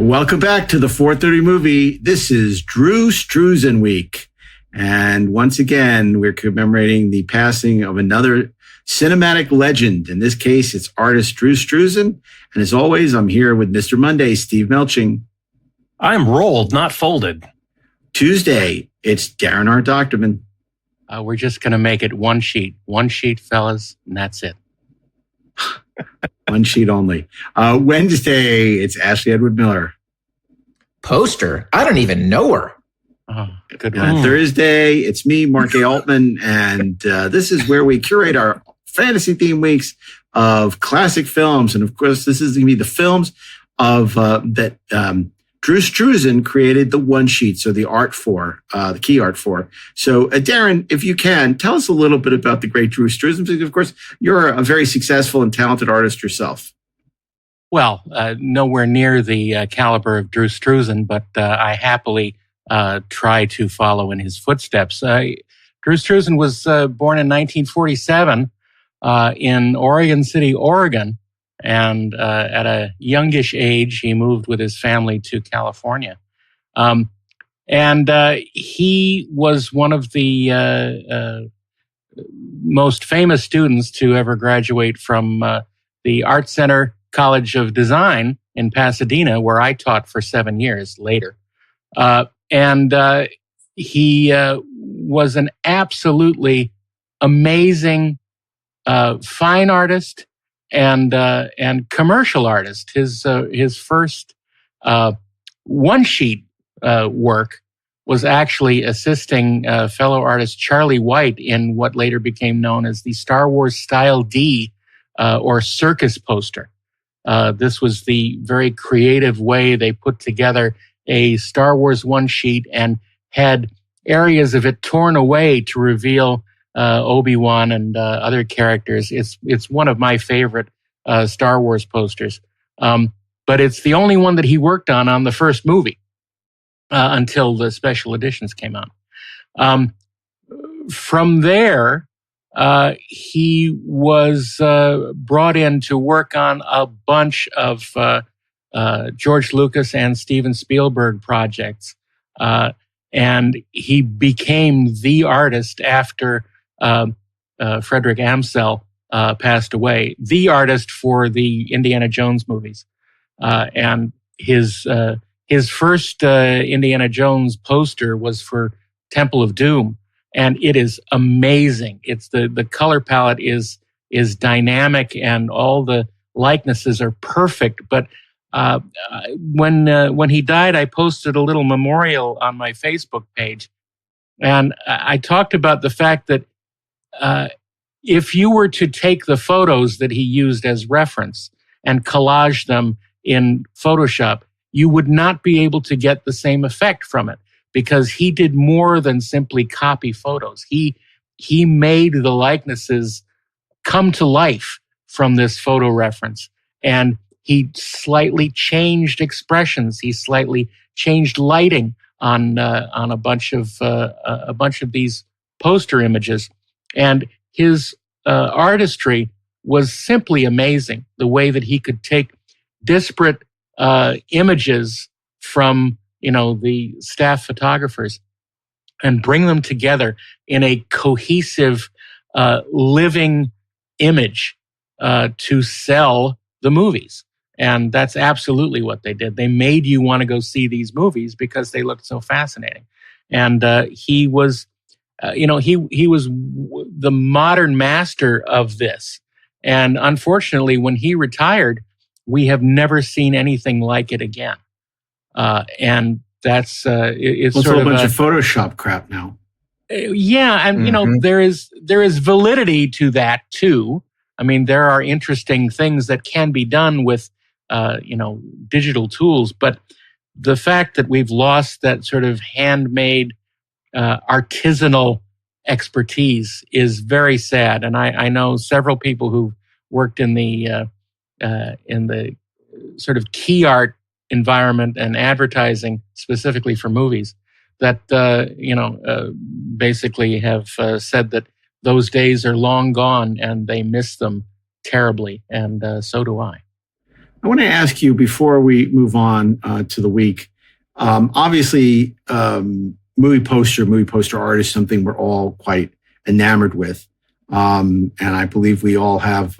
Welcome back to the 430 movie. This is DREW STRUZAN week. And once again, we're commemorating the passing of another cinematic legend. In this case, it's artist DREW STRUZAN. And as always, I'm here with Mr. Monday, Steve Melching. I'm rolled, not folded. Tuesday, it's DAREN R. DOCHTERMAN. We're just going to make it one sheet. One sheet, fellas, and that's it. One sheet only. Wednesday, it's Ashley Edward Miller. Poster? I don't even know her. Oh, good one. Thursday, it's me, Mark A. Altman, and this is where we curate our fantasy theme weeks of classic films. And of course, this is going to be the films of that DREW STRUZAN created the one sheet, so the art for, the key art for. So, Darren, if you can, tell us a little bit about the great DREW STRUZAN, because of course, you're a very successful and talented artist yourself. Well, nowhere near the caliber of DREW STRUZAN, but I happily try to follow in his footsteps. DREW STRUZAN was born in 1947 in Oregon City, Oregon. And at a youngish age, he moved with his family to California. And he was one of the most famous students to ever graduate from the Art Center College of Design in Pasadena, where I taught for 7 years later. And he was an absolutely amazing fine artist and commercial artist. His first one sheet work was actually assisting fellow artist Charlie White in what later became known as the Star Wars Style D or circus poster. This was the very creative way they put together a Star Wars one sheet and had areas of it torn away to reveal Obi-Wan and other characters. It's one of my favorite Star Wars posters. But it's the only one that he worked on the first movie until the special editions came out. From there, he was brought in to work on a bunch of George Lucas and Steven Spielberg projects. And he became the artist after Frederick Amsel passed away, the artist for the Indiana Jones movies. And his first Indiana Jones poster was for Temple of Doom, and it is amazing. It's the color palette is dynamic, and all the likenesses are perfect. But when he died, I posted a little memorial on my Facebook page, and I talked about the fact that if you were to take the photos that he used as reference and collage them in Photoshop, you would not be able to get the same effect from it, because he did more than simply copy photos. He made the likenesses come to life from this photo reference, and he slightly changed expressions. He slightly changed lighting on a bunch of these poster images, and his artistry was simply amazing. The way that he could take disparate images from the staff photographers and bring them together in a cohesive, living image to sell the movies. And that's absolutely what they did. They made you want to go see these movies because they looked so fascinating. And he was, he was the modern master of this. And unfortunately, when he retired, we have never seen anything like it again. And that's it's sort of a bunch of Photoshop crap now. Yeah, and there is validity to that too. I mean, there are interesting things that can be done with digital tools, but the fact that we've lost that sort of handmade artisanal expertise is very sad. And I know several people who worked in the sort of key art environment and advertising specifically for movies that basically have said that those days are long gone and they miss them terribly, and so do I. I want to ask you before we move on to the week. Obviously, movie poster art is something we're all quite enamored with. And I believe we all have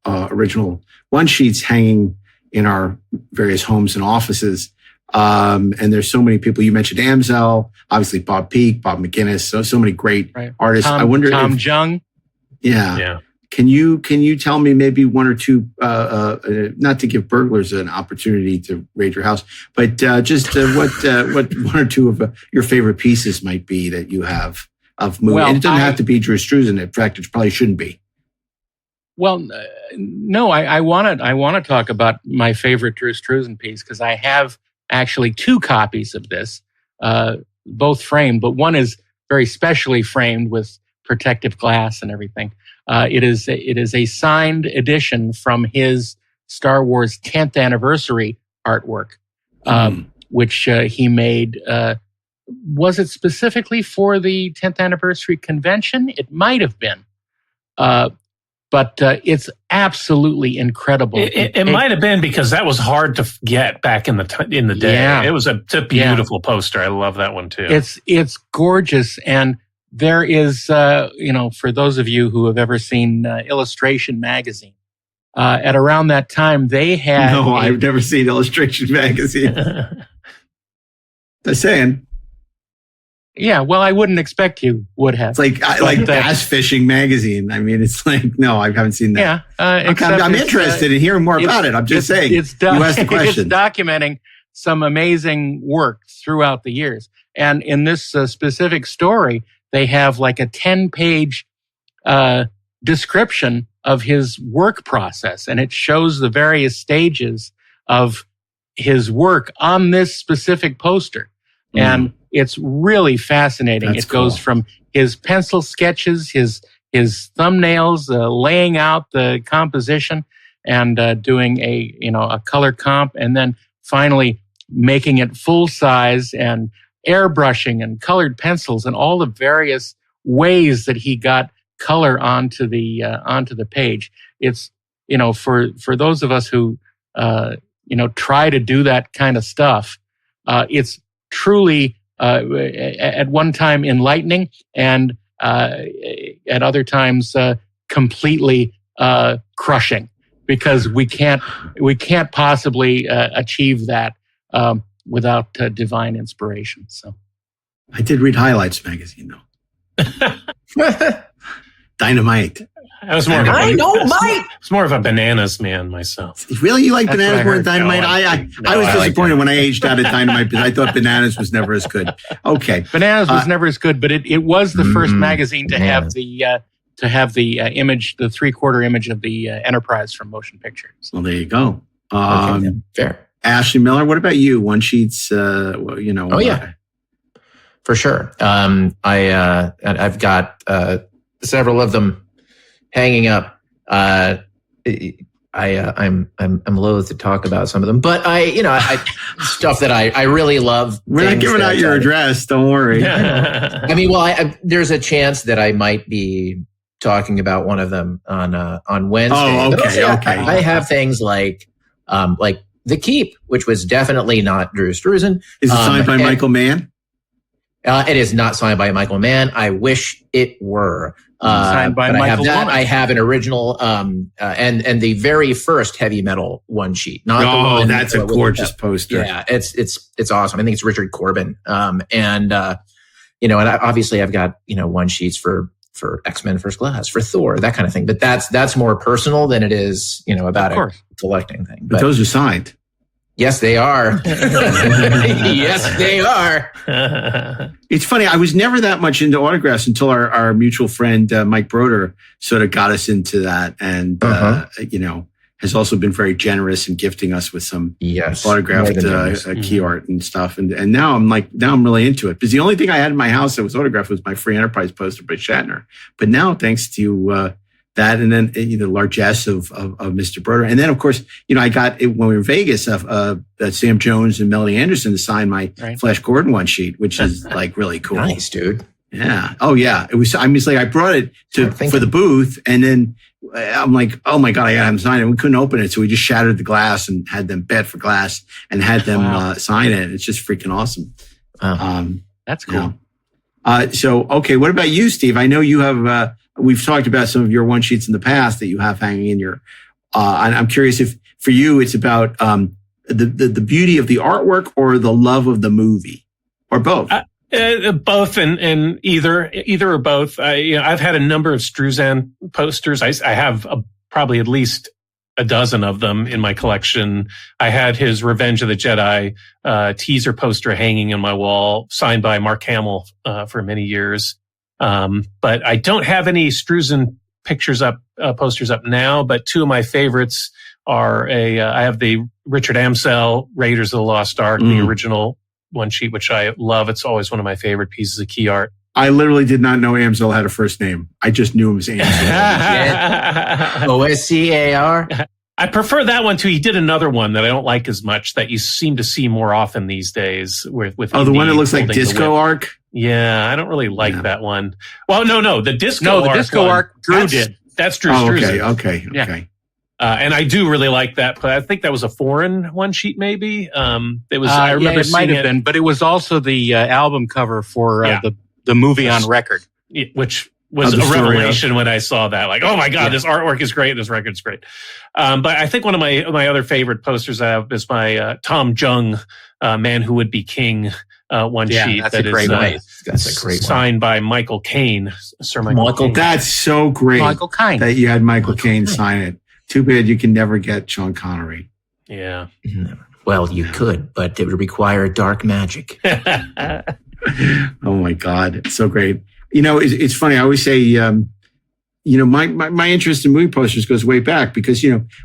original one-sheets hanging in our various homes and offices. And there's so many people. You mentioned Amzell, obviously Bob Peak, Bob McGinnis, so many great artists. I wonder Tom Jung. Yeah. Can you tell me maybe one or two, not to give burglars an opportunity to raid your house, but just what one or two of your favorite pieces might be that you have of movie? Well, and it doesn't have to be DREW STRUZAN. In fact, it probably shouldn't be. Well, no, I want to talk about my favorite DREW STRUZAN piece because I have actually 2 copies of this, both framed, but one is very specially framed with protective glass and everything. It is a signed edition from his Star Wars 10th anniversary artwork, which he made. Was it specifically for the 10th anniversary convention? It might have been. But it's absolutely incredible. It might have been because that was hard to get back in the day. Yeah. It was a beautiful poster. I love that one too. It's gorgeous, and there is for those of you who have ever seen Illustration magazine, at around that time they had. No, I've never seen Illustration magazine. Just saying. Yeah, well, I wouldn't expect you would have. It's like bass fishing magazine. I mean, it's like, no, I haven't seen that. Yeah, I'm interested in hearing more about it. I'm just saying. You asked the question. It's documenting some amazing work throughout the years. And in this specific story, they have like a 10-page description of his work process. And it shows the various stages of his work on this specific poster. And it's really fascinating. It goes from his pencil sketches, his thumbnails, laying out the composition, and doing a color comp, and then finally making it full size and airbrushing and colored pencils and all the various ways that he got color onto the page. It's for those of us who try to do that kind of stuff, it's truly at one time enlightening, and at other times completely crushing, because we can't possibly achieve that without divine inspiration. So, I did read Highlights magazine though. Dynamite. I was more of a Bananas man myself. Really? You like Bananas more than Dynamite? I was disappointed when I aged out of Dynamite because I thought Bananas was never as good. Okay. Bananas was never as good, but it was the first magazine to have the image, the 3/4 image of the Enterprise from Motion Pictures. Well, there you go. Fair. Ashley Miller, what about you? One sheets, Oh yeah, for sure. I've got several of them hanging up. I'm loath to talk about some of them, but I stuff that I really love. We're not giving out your address. Don't worry. I mean, there's a chance that I might be talking about one of them on Wednesday. Oh, okay. I have things like The Keep, which was definitely not DREW STRUZAN. Is it signed by Michael Mann? It is not signed by Michael Mann. I wish it were. Signed by Michael Mann. I have an original, and the very first heavy metal one sheet. That's a gorgeous poster. Yeah, it's awesome. I think it's Richard Corbin. And obviously I've got one sheets for X-Men First Class, for Thor, that kind of thing. But that's more personal than it is, about a collecting thing. But those are signed. Yes, they are. Yes, they are. It's funny. I was never that much into autographs until our mutual friend, Mike Broder, sort of got us into that. And, has also been very generous in gifting us with some autographed key art and stuff. And now I'm really into it, because the only thing I had in my house that was autographed was my Free Enterprise poster by Shatner. But now, thanks to that, and then the largesse of Mr. Broder, and then of course I got it when we were in Vegas. Sam Jones and Melody Anderson to sign my Flash Gordon one sheet, which is like really cool. Nice, dude. Yeah. Oh yeah. It was. I mean, it's like I brought it for the booth, and then I'm like, oh my God, I got him sign it. We couldn't open it. So we just shattered the glass and had them bet for glass and had them sign it. It's just freaking awesome. That's cool. So, okay. What about you, Steve? I know you have, we've talked about some of your one sheets in the past that you have hanging in your, and I'm curious if for you, it's about, the beauty of the artwork or the love of the movie or both. Both and either or both. I've had a number of Struzan posters. I have probably at least a dozen of them in my collection. I had his Revenge of the Jedi teaser poster hanging on my wall, signed by Mark Hamill for many years. But I don't have any Struzan pictures up, posters up now. But two of my favorites are I have the Richard Amsel Raiders of the Lost Ark, the original one sheet, which I love. It's always one of my favorite pieces of key art. I literally did not know Amsel had a first name. I just knew him as Amsel. OSCAR. I prefer that one too. He did another one that I don't like as much that you seem to see more often these days. With the one that looks like Disco Arc. Yeah, I don't really like that one. Well, no, the Disco Arc. The Disco Arc Drew did. That's Drew Struzan. Okay. Yeah. And I do really like that. But I think that was a foreign one sheet, maybe. It was. I remember it might have been, but it was also the album cover for the movie on record, which was a revelation when I saw that. Like, oh my God, this artwork is great. This record's great. But I think one of my other favorite posters I have is my Tom Jung, Man Who Would Be King one sheet. That's a great one. That's a great one. Signed by Michael Caine, Sir Michael Caine. That's so great. Michael Caine. That you had Michael Caine sign it. Too bad you can never get Sean Connery. Yeah. Well, you could, but it would require dark magic. Oh my God. It's so great. It's funny. I always say, my interest in movie posters goes way back because,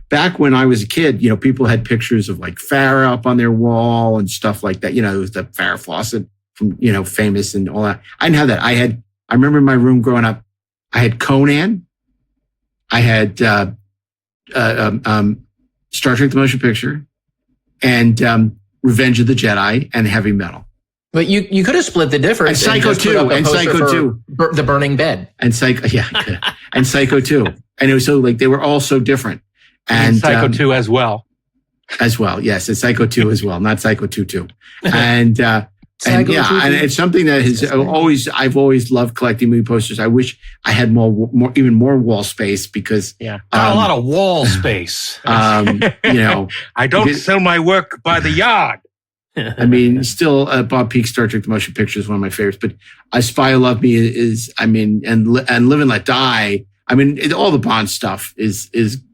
back when I was a kid, people had pictures of like Farrah up on their wall and stuff like that. It was the Farrah Fawcett from, Famous and all that. I didn't have that. I remember in my room growing up, I had Conan. I had, Star Trek: The Motion Picture and, Revenge of the Jedi and Heavy Metal. But you could have split the difference. And Psycho 2. And Psycho 2. The Burning Bed. And Psycho, and Psycho 2. And it was so like, they were all so different. And Psycho 2 as well. As well, yes. And Psycho 2 as well, not Psycho 2. And, and it's something that I've always loved collecting movie posters. I wish I had even more wall space because a lot of wall space. I don't sell my work by the yard. I mean, still, Bob Peake's Star Trek: The Motion Picture is one of my favorites. But I Spy Who Loved Me is, and Live and Let Die. I mean, all the Bond stuff is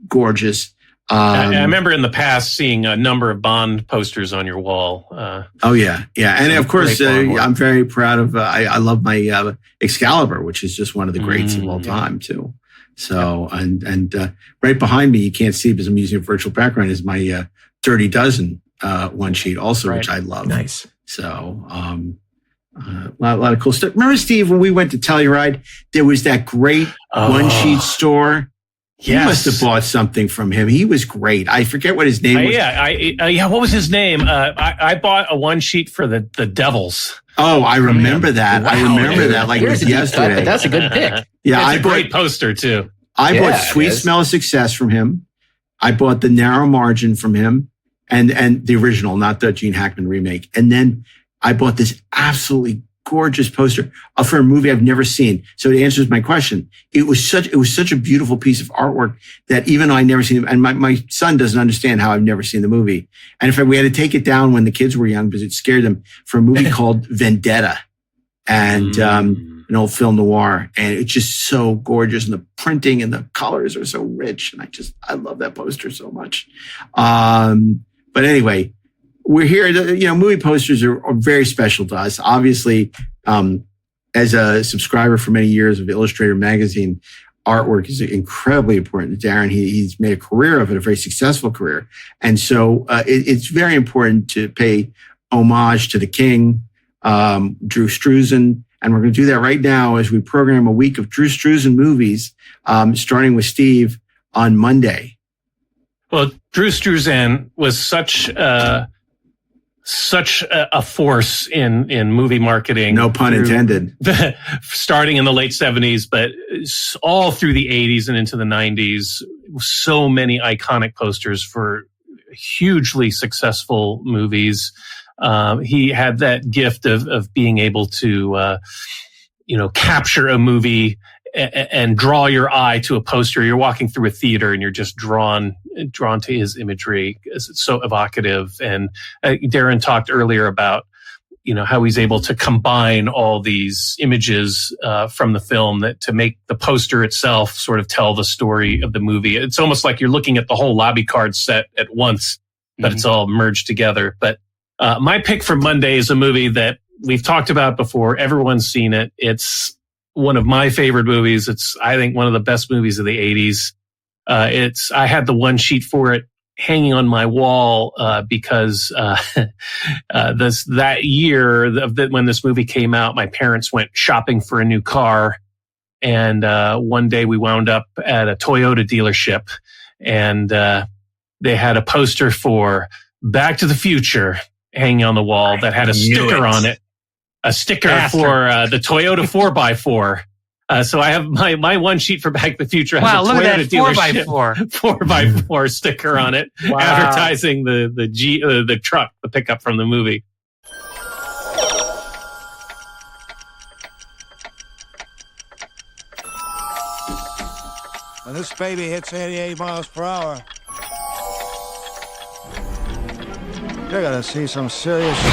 gorgeous. I remember in the past seeing a number of Bond posters on your wall. And of course, I'm very proud of. I love my Excalibur, which is just one of the greats of all time too. So and right behind me, you can't see because I'm using a virtual background, is my Dirty Dozen one sheet also, which I love. Nice. So a lot of cool stuff. Remember, Steve, when we went to Telluride, there was that great one sheet store. You must have bought something from him. He was great. I forget what his name was. What was his name? I bought a one sheet for the Devils. Oh, I remember that. Wow, I remember that like it was yesterday. That's a good pick. Yeah, it's a great poster too. I bought Sweet Smell of Success from him. I bought The Narrow Margin from him and the original, not the Gene Hackman remake. And then I bought this absolutely gorgeous poster for a movie I've never seen. So it answers my question. It was such a beautiful piece of artwork that even though I never seen it, and my son doesn't understand how I've never seen the movie. And in fact, we had to take it down when the kids were young because it scared them, for a movie called Vendetta, and an old film noir. And it's just so gorgeous, and the printing and the colors are so rich. And I love that poster so much. But anyway, we're here. Movie posters are very special to us. Obviously, as a subscriber for many years of Illustrator magazine, artwork is incredibly important to Darren. He's made a career of it, a very successful career. And so it's very important to pay homage to the king, Drew Struzan. And we're going to do that right now as we program a week of Drew Struzan movies, starting with Steve on Monday. Well, Drew Struzan was such such a force in movie marketing. No pun intended. Starting in the late 70s, but all through the 80s and into the 90s. So many iconic posters for hugely successful movies. He had that gift of being able to, capture a movie and draw your eye to a poster. You're walking through a theater and you're just drawn to his imagery because it's so evocative. And Darren talked earlier about, how he's able to combine all these images from the film to make the poster itself sort of tell the story of the movie. It's almost like you're looking at the whole lobby card set at once, but it's all merged together. But my pick for Monday is a movie that we've talked about before. Everyone's seen it. It's one of my favorite movies. It's, I think, one of the best movies of the 80s. I had the one sheet for it hanging on my wall because that year when this movie came out, my parents went shopping for a new car. And one day we wound up at a Toyota dealership, and they had a poster for Back to the Future hanging on the wall that had a sticker on it. A sticker for the Toyota 4x4. So I have my one sheet for Back to the Future has a Toyota dealership 4x4 sticker on it, advertising the truck, the pickup from the movie. When this baby hits 88 miles per hour, you're gonna see some serious shit.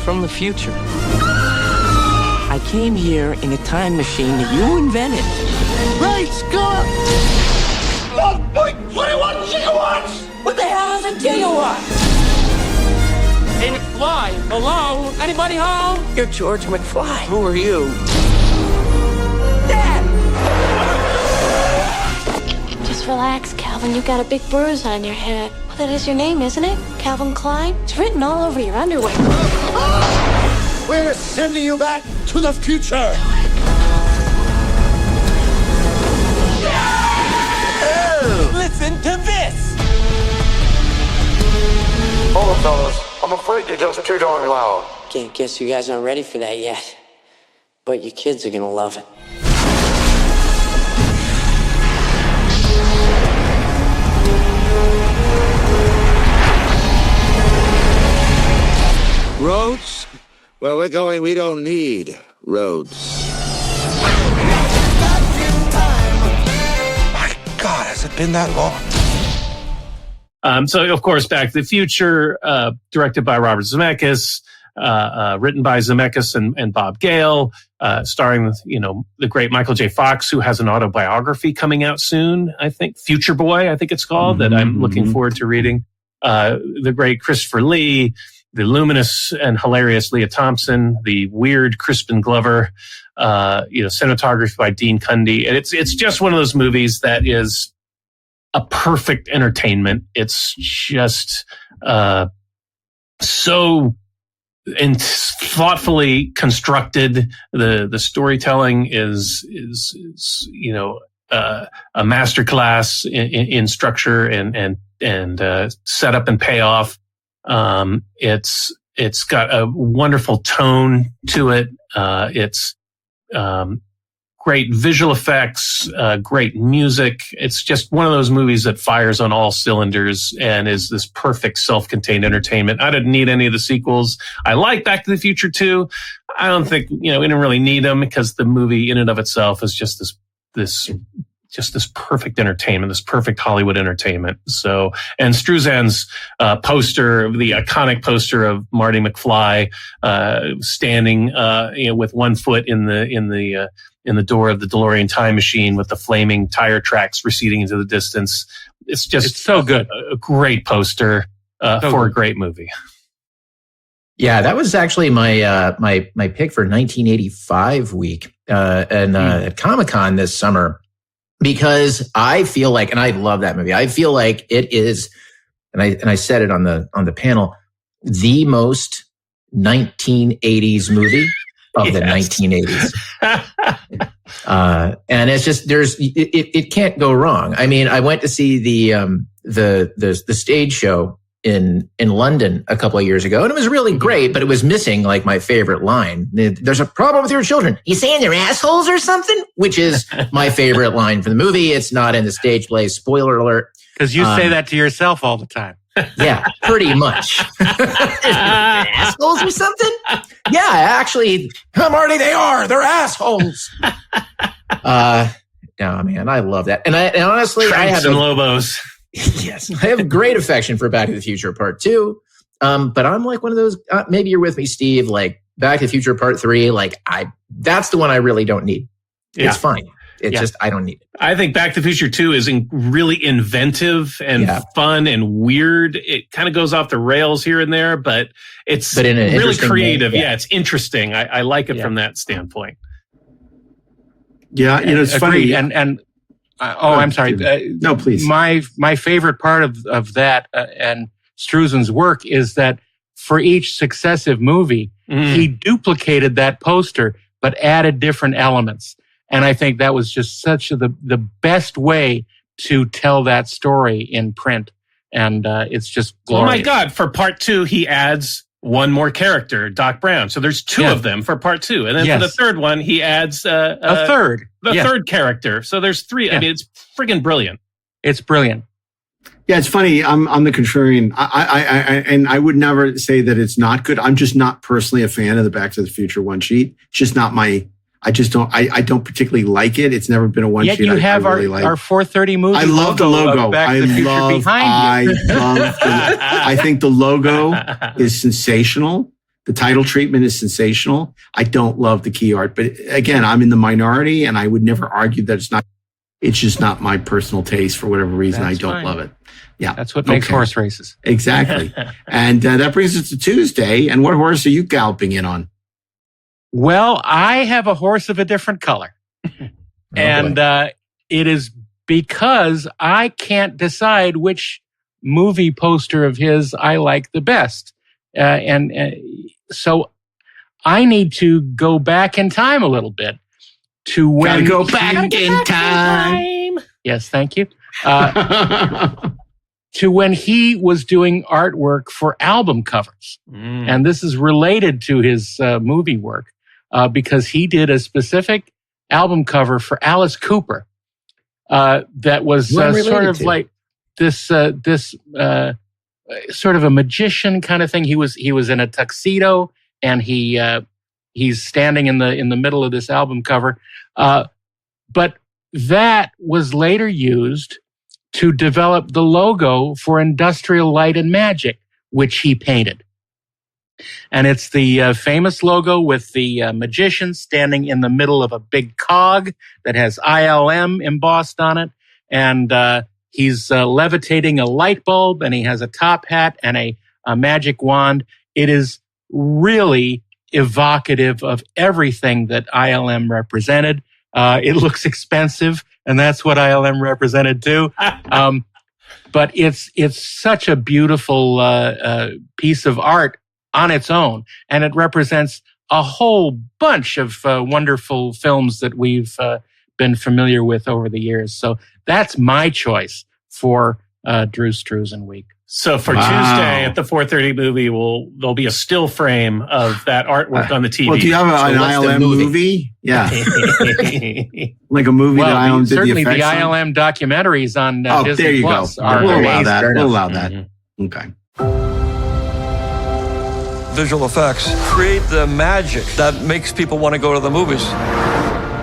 From the future. I came here in a time machine that you invented. Great Scott! 1.21 gigawatts! What the hell is a gigawatt? McFly, hello? Anybody home? You're George McFly. Who are you? Dad! Just relax, Calvin. You got a big bruise on your head. Well, that is your name, isn't it? Calvin Klein? It's written all over your underwear. We're sending you back to the future. Oh, listen to this. Hold on, fellas. I'm afraid you're just too darn loud. Guess you guys aren't ready for that yet. But your kids are gonna love it. Roads? Where we're going, we don't need roads. My God, has it been that long? So, of course, Back to the Future, directed by Robert Zemeckis, written by Zemeckis and Bob Gale, starring, the great Michael J. Fox, who has an autobiography coming out soon, I think. Future Boy, I think it's called, that I'm looking forward to reading. The great Christopher Lee, the luminous and hilarious Leah Thompson, the weird Crispin Glover, cinematography by Dean Cundy. And it's just one of those movies that is a perfect entertainment. It's just so thoughtfully constructed. The storytelling is a masterclass in structure and setup and payoff. It's got a wonderful tone to it. It's great visual effects, great music. It's just one of those movies that fires on all cylinders and is this perfect self-contained entertainment. I didn't need any of the sequels. I like Back to the Future 2. I don't think, we didn't really need them because the movie in and of itself is just this perfect entertainment, this perfect Hollywood entertainment. So, and Struzan's poster, the iconic poster of Marty McFly standing, with one foot in the door of the DeLorean time machine with the flaming tire tracks receding into the distance. It's so good. A great poster for a great movie. Yeah, that was actually my my pick for 1985 week at Comic-Con this summer. Because I feel like, and I love that movie, I feel like it is, and I said it on the panel, the most 1980s movie of the 1980s. And it's just, it can't go wrong. I mean, I went to see the stage show in London a couple of years ago, and it was really great, but it was missing like my favorite line. There's a problem with your children. You saying they're assholes or something? Which is my favorite line from the movie. It's not in the stage play. Spoiler alert. Because you say that to yourself all the time. Yeah, pretty much. Assholes or something? Yeah, actually, Marty, they are. They're assholes. No, man, I love that. And honestly, Cranks I have and Lobos. Yes, I have great affection for Back to the Future Part 2. But I'm like one of those, maybe you're with me, Steve, like Back to the Future Part 3, like that's the one I really don't need. Yeah. It's fine. It's just, I don't need it. I think Back to the Future 2 is really inventive and fun and weird. It kind of goes off the rails here and there, but it's in a really creative. way, yeah, it's interesting. I like it from that standpoint. Yeah, it's funny. And I'm sorry. No, please. My favorite part of that and Struzan's work is that for each successive movie, he duplicated that poster, but added different elements. And I think that was just such the best way to tell that story in print. And it's just glorious. Oh my God. For part 2, he adds one more character, Doc Brown. So there's 2 of them for part 2. And then for the third one, he adds a third. Third character. So there's 3. I mean, it's friggin' brilliant. It's brilliant. Yeah, it's funny. I'm the contrarian. And I would never say that it's not good. I'm just not personally a fan of the Back to the Future one sheet. It's just not my. I don't particularly like it. It's never been a one sheet. Yet you have I really like. our 430 movie. I love the logo. I think the logo is sensational. The title treatment is sensational. I don't love the key art, but again, I'm in the minority, and I would never argue that it's not. It's just not my personal taste for whatever reason. I don't love it. Yeah, that's what makes horse races. Exactly. And that brings us to Tuesday. And what horse are you galloping in on? Well, I have a horse of a different color. And it is because I can't decide which movie poster of his I like the best. So I need to go back in time a little bit to when... Gotta go back in time. Yes, thank you. To when he was doing artwork for album covers. And this is related to his movie work. Because he did a specific album cover for Alice Cooper that was sort of like this sort of a magician kind of thing. He was in a tuxedo, and he's standing in the middle of this album cover. But that was later used to develop the logo for Industrial Light and Magic, which he painted. And it's the famous logo with the magician standing in the middle of a big cog that has ILM embossed on it. And he's levitating a light bulb, and he has a top hat and a magic wand. It is really evocative of everything that ILM represented. It looks expensive, and that's what ILM represented too. But it's such a beautiful piece of art on its own, and it represents a whole bunch of wonderful films that we've been familiar with over the years. So that's my choice for DREW STRUZAN Week. So for Tuesday at the 4:30 movie, there'll be a still frame of that artwork on the TV. Well, do you have an ILM movie? Yeah. Like a movie that ILM did the effects certainly the on? ILM documentaries on Disney there you Plus go. are We'll allow amazing. that. We'll allow that. Okay. Visual effects create the magic that makes people want to go to the movies.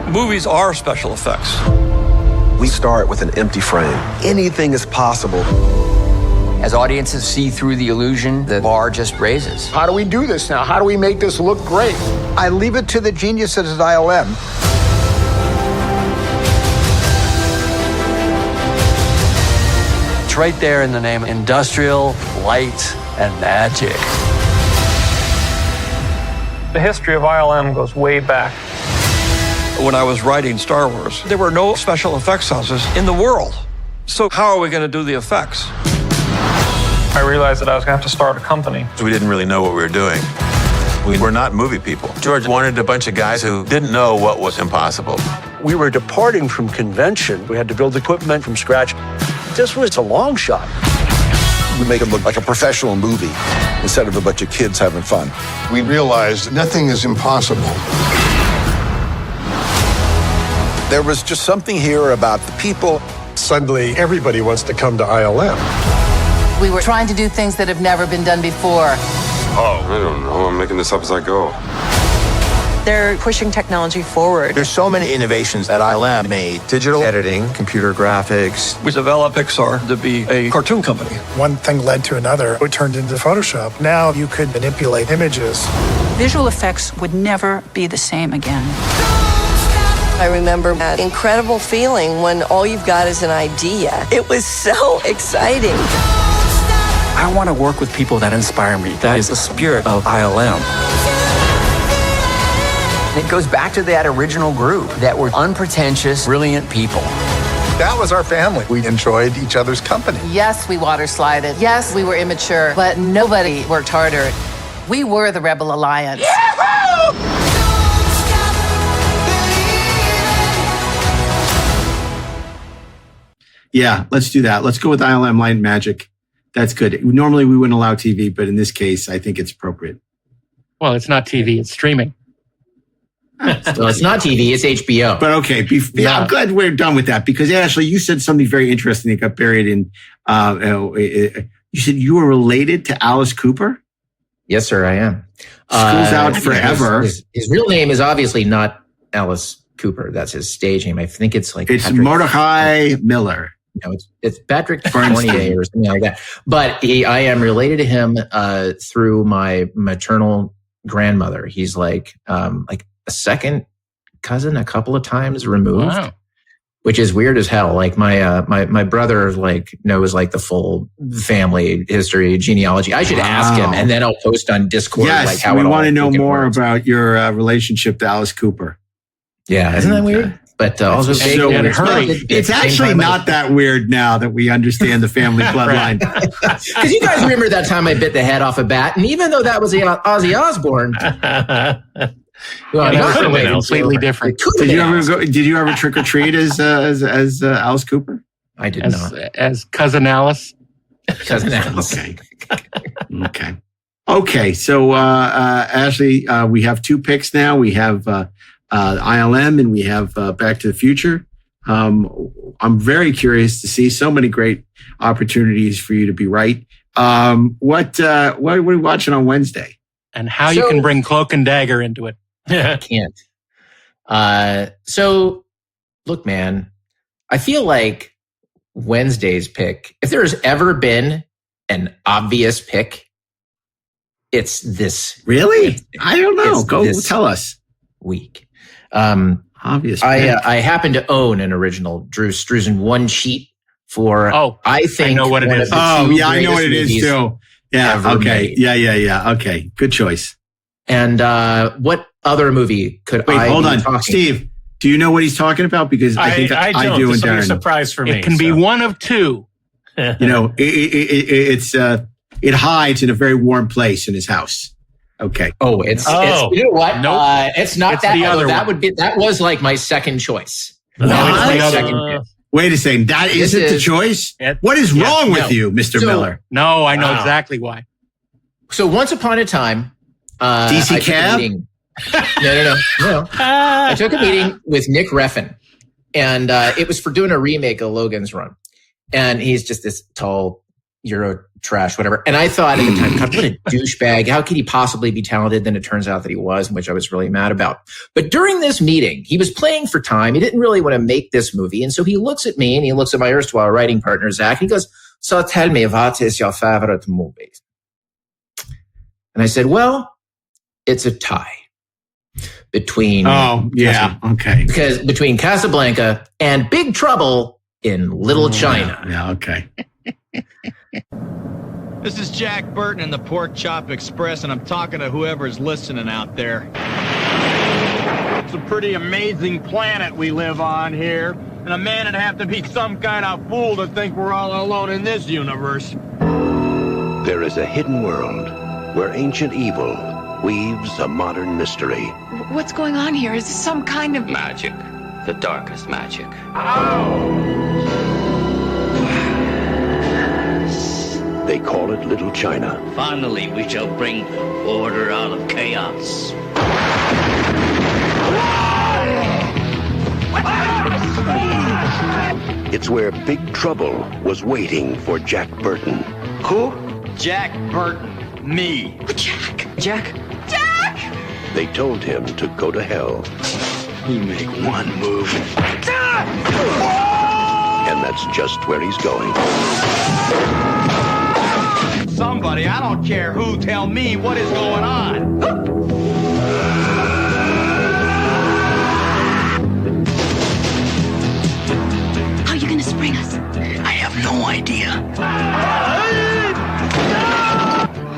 Movies are special effects. We start with an empty frame. Anything is possible. As audiences see through the illusion, the bar just raises. How do we do this now? How do we make this look great? I leave it to the geniuses at ILM. It's right there in the name, Industrial Light and Magic. The history of ILM goes way back. When I was writing Star Wars, there were no special effects houses in the world. So how are we going to do the effects? I realized that I was going to have to start a company. So we didn't really know what we were doing. We were not movie people. George wanted a bunch of guys who didn't know what was impossible. We were departing from convention. We had to build equipment from scratch. This was a long shot. We make it look like a professional movie instead of a bunch of kids having fun. We realized nothing is impossible. There was just something here about the people. Suddenly, everybody wants to come to ILM. We were trying to do things that have never been done before. Oh, I don't know. I'm making this up as I go. They're pushing technology forward. There's so many innovations that ILM made. Digital editing, computer graphics. We developed Pixar to be a cartoon company. One thing led to another. It turned into Photoshop. Now you could manipulate images. Visual effects would never be the same again. I remember that incredible feeling when all you've got is an idea. It was so exciting. I want to work with people that inspire me. That is the spirit of ILM. It goes back to that original group that were unpretentious, brilliant people. That was our family. We enjoyed each other's company. Yes, we water slided. Yes, we were immature, but nobody worked harder. We were the Rebel Alliance. Yeah, let's do that. Let's go with ILM Light and Magic. That's good. Normally we wouldn't allow TV, but in this case, I think it's appropriate. Well, it's not TV, it's streaming. So it's not TV, it's HBO. But okay, I'm glad we're done with that because Ashley, you said something very interesting that got buried in. You said you were related to Alice Cooper? Yes, sir, I am. School's out forever. His real name is obviously not Alice Cooper. That's his stage name. I think it's like it's Patrick Mordecai Miller. No, it's Patrick Fournier or something like that. But I am related to him through my maternal grandmother. He's like a second cousin, a couple of times removed, which is weird as hell. Like my brother knows the full family history, genealogy. I should ask him, and then I'll post on Discord. Yes, we want to know more about your relationship to Alice Cooper. Yeah, isn't that weird? But also, it's actually not that weird now that we understand the family bloodline. Because you guys remember that time I bit the head off a bat, and even though that was Ozzy Osbourne, completely different. Did you ever trick or treat as Alice Cooper? I did not. As Cousin Alice. Cousin Alice. Okay. So Ashley, we have two picks now. We have ILM and we have Back to the Future. I'm very curious to see so many great opportunities for you to be right. What are we watching on Wednesday? And how you can bring Cloak and Dagger into it. I can't. So look, man, I feel like Wednesday's pick, if there's ever been an obvious pick, it's this. Really? I don't know. Go tell us. Week. Obvious. I happen to own an original DREW STRUZAN one sheet for. I know what it is. I know what it is too. Yeah. Okay. Yeah. Okay. Good choice. And what other movie could I? Hold on, Steve. Do you know what he's talking about? Because I think I do. This and will be Darren. a surprise for me. It can be one of two. It hides in a very warm place in his house. Okay. It's you know what? Nope. It's not it's that. The other that was like my second choice. No, it's the other. Wait a second. That isn't the choice? What is wrong with you, Mr. Miller? No, I know exactly why. So once upon a time, DC Cab? No. I took a meeting with Nick Refn, and it was for doing a remake of Logan's Run. And he's just this tall Euro trash, whatever. And I thought at the time, God, what a douchebag. How could he possibly be talented? Then it turns out that he was, which I was really mad about. But during this meeting, he was playing for time. He didn't really want to make this movie. And so he looks at me and he looks at my erstwhile writing partner, Zach, and he goes, "So tell me, what is your favorite movie?" And I said, well, it's a tie between. Because between Casablanca and Big Trouble in Little China. Yeah, okay. This is Jack Burton in the Pork Chop Express, and I'm talking to whoever's listening out there. It's a pretty amazing planet we live on here, and a man would have to be some kind of fool to think we're all alone in this universe. There is a hidden world where ancient evil weaves a modern mystery. What's going on here? Is this some kind of magic? The darkest magic. They call it Little China. Finally, we shall bring order out of chaos. It's where Big Trouble was waiting for Jack Burton. Who? Jack Burton. Me. Jack? Jack? Jack! They told him to go to hell. You make one move. And that's just where he's going. Somebody, I don't care who, tell me what is going on. How are you gonna spring us? I have no idea.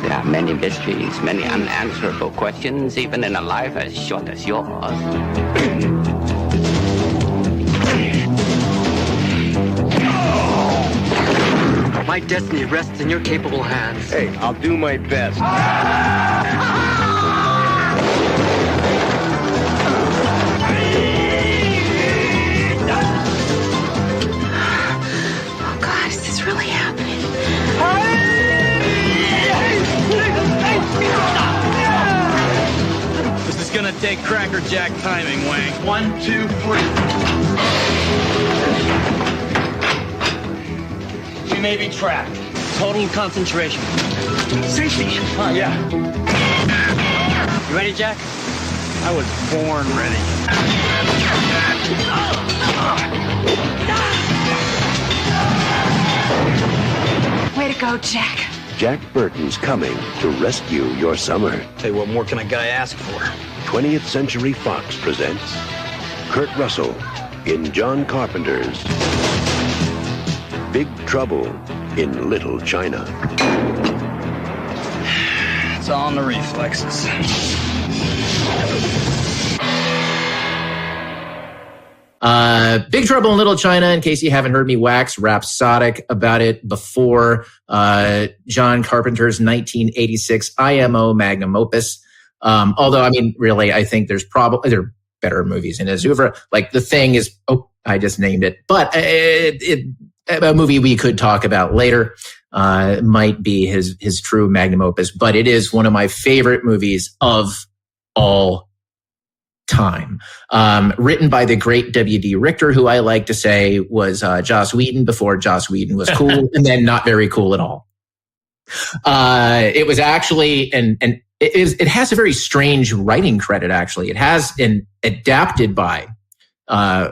There are many mysteries, many unanswerable questions, even in a life as short as yours. My destiny rests in your capable hands. Hey, I'll do my best. Oh God, is this really happening? This is gonna take Cracker Jack timing, Wang. 1, 2, 3. We may be trapped. Total concentration. Safety. Yeah. You ready, Jack? I was born ready. Way to go, Jack. Jack Burton's coming to rescue your summer. Hey, what more can a guy ask for? 20th Century Fox presents Kurt Russell in John Carpenter's Big Trouble in Little China. It's all in the reflexes. Big Trouble in Little China, in case you haven't heard me wax rhapsodic about it before, John Carpenter's 1986 IMO magnum opus. Although, I mean, really, I think there are better movies in his oeuvre. Like The Thing is, I just named it, but a movie we could talk about later. Might be his true magnum opus, but it is one of my favorite movies of all time. Written by the great W.D. Richter, who I like to say was Joss Whedon before Joss Whedon was cool, and then not very cool at all. It was actually, it has a very strange writing credit, actually. It has an adapted by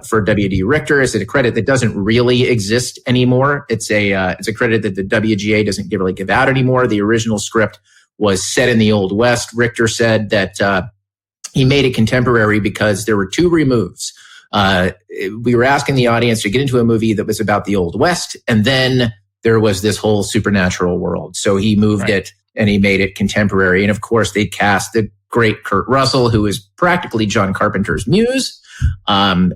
for W.D. Richter. It's a credit that doesn't really exist anymore. It's a credit that the WGA doesn't really give out anymore. The original script was set in the Old West. Richter said that he made it contemporary because there were two removes. We were asking the audience to get into a movie that was about the Old West, and then there was this whole supernatural world. So he moved it and he made it contemporary. And of course, they cast the great Kurt Russell, who is practically John Carpenter's muse. The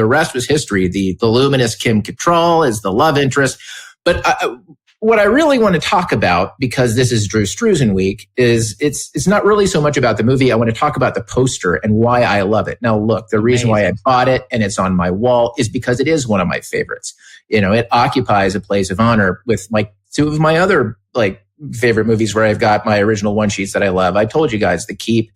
rest was history. The luminous Kim Cattrall is the love interest. But what I really want to talk about, because this is DREW STRUZAN week, is it's not really so much about the movie. I want to talk about the poster and why I love it. Now, look, the reason why I bought it and it's on my wall is because it is one of my favorites. You know, it occupies a place of honor with like two of my other like favorite movies where I've got my original one sheets that I love. I told you guys, The Keep,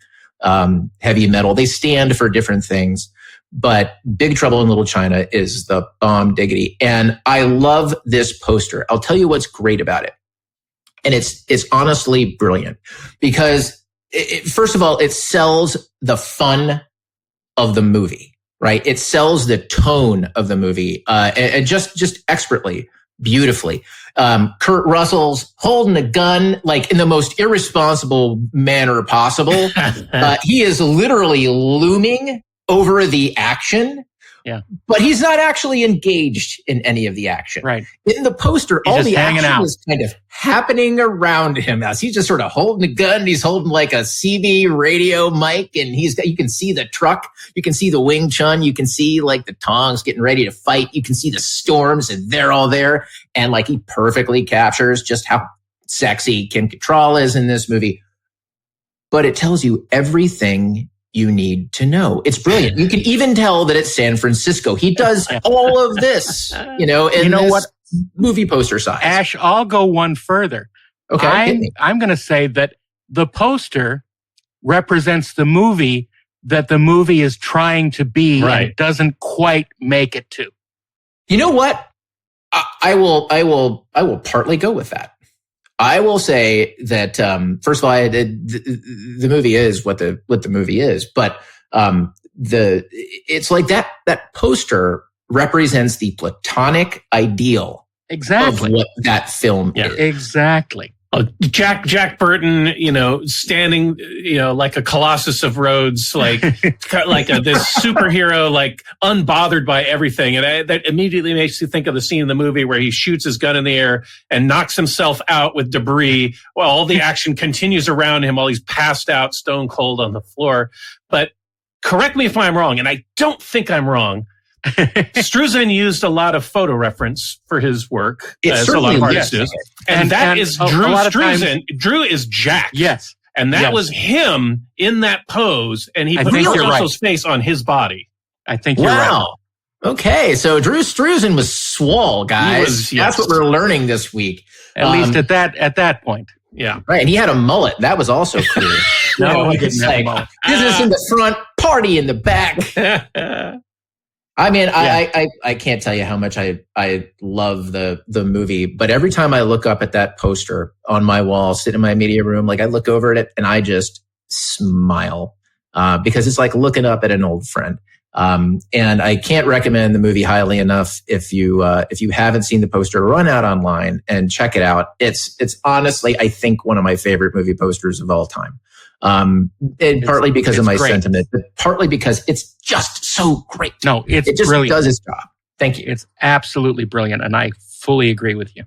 Heavy Metal, they stand for different things. But Big Trouble in Little China is the bomb diggity. And I love this poster. I'll tell you what's great about it. And it's honestly brilliant because first of all, it sells the fun of the movie, right? It sells the tone of the movie, and just expertly, beautifully. Kurt Russell's holding a gun, like in the most irresponsible manner possible. He is literally looming over the action, but he's not actually engaged in any of the action. Right. In the poster, He's all just the hanging action out. is kind of happening around him as he's just sort of holding a gun. He's holding like a CB radio mic, and you can see the truck, you can see the Wing Chun, you can see like the Tongs getting ready to fight, you can see the storms, and they're all there. And like he perfectly captures just how sexy Kim Cattrall is in this movie. but it tells you everything you need to know. It's brilliant. You can even tell that it's San Francisco. He does all of this, in this movie poster size. Ash, I'll go one further. Okay. I'm going to say that the poster represents the movie that the movie is trying to be and doesn't quite make it to. You know what? I will partly go with that. I will say that first of all, the movie is what the movie is, but it's like that poster represents the platonic ideal of what that film is. Exactly. Jack Burton, standing, like a Colossus of Rhodes, like this superhero, like unbothered by everything. And that immediately makes you think of the scene in the movie where he shoots his gun in the air and knocks himself out with debris while all the action continues around him while he's passed out stone cold on the floor. But correct me if I'm wrong, and I don't think I'm wrong. Struzan used a lot of photo reference for his work, as a lot of artists do. And that is Drew Struzan. Drew is Jack. Yes. And that was him in that pose, and he put Marcello's face on his body. I think you're right. Okay, so Drew Struzan was swole, guys. That's what we're learning this week. At least at that point. Yeah. Right, and he had a mullet. That was also clear. No, he didn't have a mullet. Business in the front, party in the back. I mean, I can't tell you how much I love the movie, but every time I look up at that poster on my wall, sit in my media room, like I look over at it and I just smile because it's like looking up at an old friend. And I can't recommend the movie highly enough. If you haven't seen the poster, run out online and check it out. It's honestly, I think, one of my favorite movie posters of all time. And partly because of my sentiment, but partly because it's just so great. No, it just brilliant. Does its job. Thank you. It's absolutely brilliant, and I fully agree with you.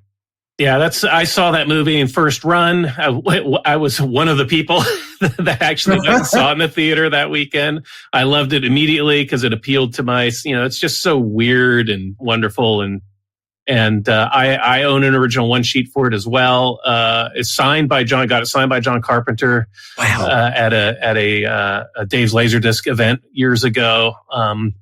Yeah, I saw that movie in first run. I was one of the people that actually saw it in the theater that weekend. I loved it immediately because it appealed to my, it's just so weird and wonderful. And I own an original one sheet for it as well. It's signed by John. Got it signed by John Carpenter. Wow. At a Dave's Laserdisc event years ago.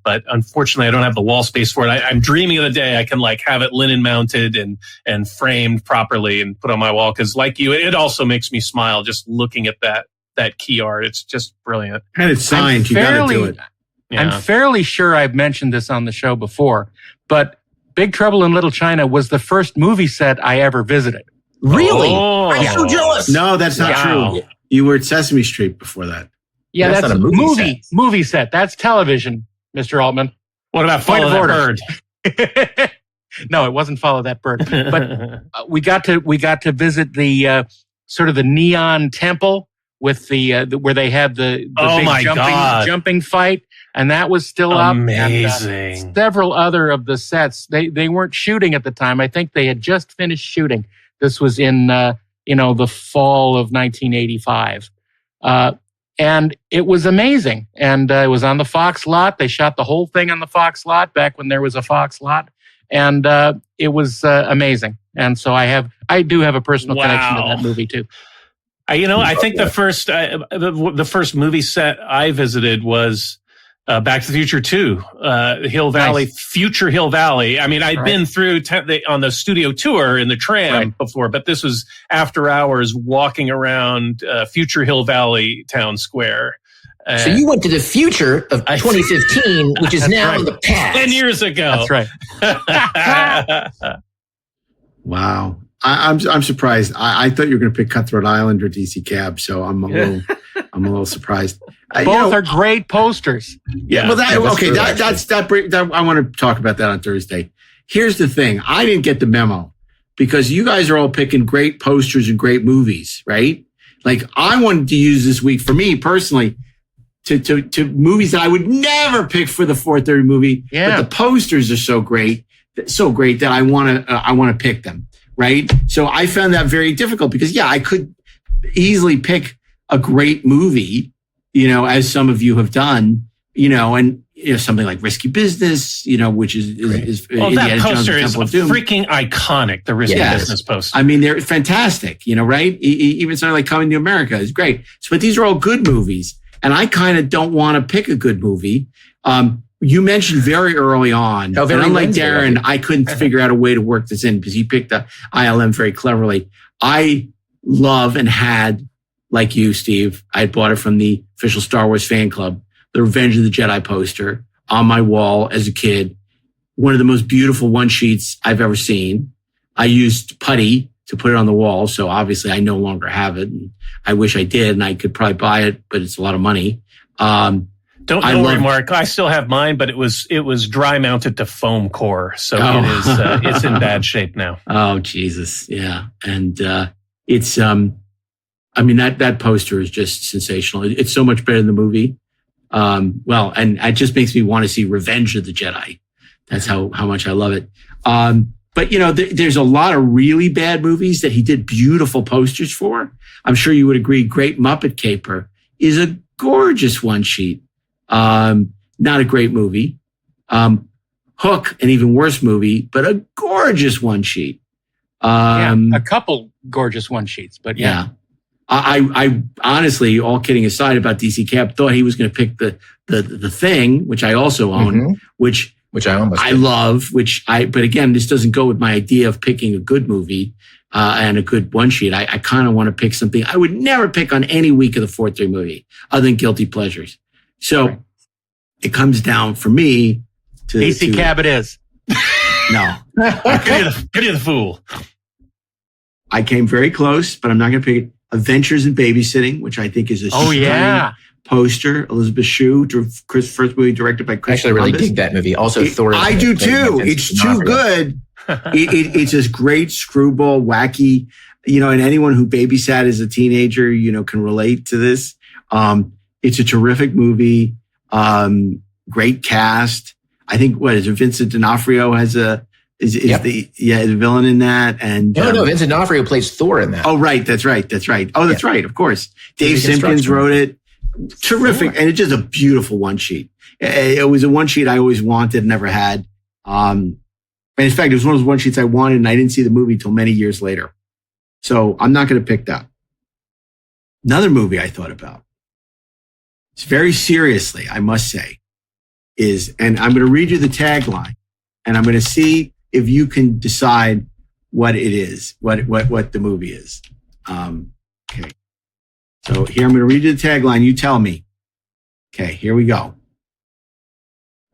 But unfortunately, I don't have the wall space for it. I'm dreaming of the day I can have it linen mounted and framed properly and put on my wall. Because like you, it also makes me smile just looking at that key art. It's just brilliant. And it's signed. You got to do it. Yeah. I'm fairly sure I've mentioned this on the show before, but Big Trouble in Little China was the first movie set I ever visited. Really? Oh. I'm so jealous. No, that's not true. You were at Sesame Street before that. Yeah, that's not a movie set. That's television, Mr. Altman. What about Follow That Bird? No, it wasn't Follow That Bird. But we got to visit the sort of the neon temple with the where they had the big jumping fight. And that was still amazing. Up. And, several other of the sets, they weren't shooting at the time. I think they had just finished shooting. This was in, the fall of 1985. And it was amazing. And it was on the Fox lot. They shot the whole thing on the Fox lot back when there was a Fox lot. And it was amazing. And so I do have a personal connection to that movie too. I think the first movie set I visited was Back to the Future 2, Hill Valley, nice. Future Hill Valley. I mean, I'd been through on the studio tour in the tram before, but this was after hours walking around Future Hill Valley Town Square. So you went to the future of 2015, which is now in the past. 10 years ago. That's right. Wow. I'm surprised. I thought you were going to pick Cutthroat Island or DC Cab, so I'm a little surprised. Both are great posters. Yeah. Well, I want to talk about that on Thursday. Here's the thing. I didn't get the memo because you guys are all picking great posters and great movies, right? Like I wanted to use this week for me personally to movies that I would never pick for the 4:30 movie. Yeah. But the posters are so great that I want to pick them. Right. So I found that very difficult because I could easily pick a great movie, as some of you have done, and something like Risky Business, which is that poster is freaking iconic. The Risky Business poster. I mean, they're fantastic. Right? Even something like Coming to America is great. But these are all good movies, and I kind of don't want to pick a good movie. You mentioned very early on, and unlike Darren, I couldn't figure out a way to work this in because he picked the ILM very cleverly. I love and had, like you, Steve, I bought it from the official Star Wars fan club, the Revenge of the Jedi poster on my wall as a kid. One of the most beautiful one-sheets I've ever seen. I used putty to put it on the wall, so obviously I no longer have it. And I wish I did, and I could probably buy it, but it's a lot of money. Don't worry, Mark. I still have mine, but it was dry mounted to foam core, so it's in bad shape now. Oh Jesus, yeah, and it's I mean that poster is just sensational. It's so much better than the movie. And it just makes me want to see Revenge of the Jedi. That's how much I love it. But there's a lot of really bad movies that he did beautiful posters for. I'm sure you would agree. Great Muppet Caper is a gorgeous one sheet. Not a great movie. Hook, an even worse movie, but a gorgeous one sheet. A couple gorgeous one sheets, but yeah. I honestly, all kidding aside about DC Cap, thought he was going to pick the Thing, which I also own, which I love, but again, this doesn't go with my idea of picking a good movie, and a good one sheet. I kind of want to pick something I would never pick on any week of the 4-3 movie other than Guilty Pleasures. So it comes down for me to DC Cab it is. No. Give you the fool. I came very close, but I'm not going to pick it. Adventures in Babysitting, which I think is a stunning poster. Elizabeth Shue, first movie directed by Chris Columbus. I really dig that movie. Also, Thor. I do too. It's too good. It's this great screwball, wacky, and anyone who babysat as a teenager, can relate to this. It's a terrific movie. Great cast. I think Vincent D'Onofrio is the villain in that. And no, Vincent D'Onofrio plays Thor in that. Oh, right. That's right. Oh, that's right. Of course. Dave Simpkins wrote it. Terrific. And it's just a beautiful one sheet. It was a one sheet I always wanted, never had. And in fact, it was one of those one sheets I wanted, and I didn't see the movie till many years later. So I'm not going to pick that. Another movie I thought about, it's very seriously, I must say, and I'm going to read you the tagline, and I'm going to see if you can decide what it is, what the movie is. Okay. So here, I'm going to read you the tagline. You tell me. Okay, here we go.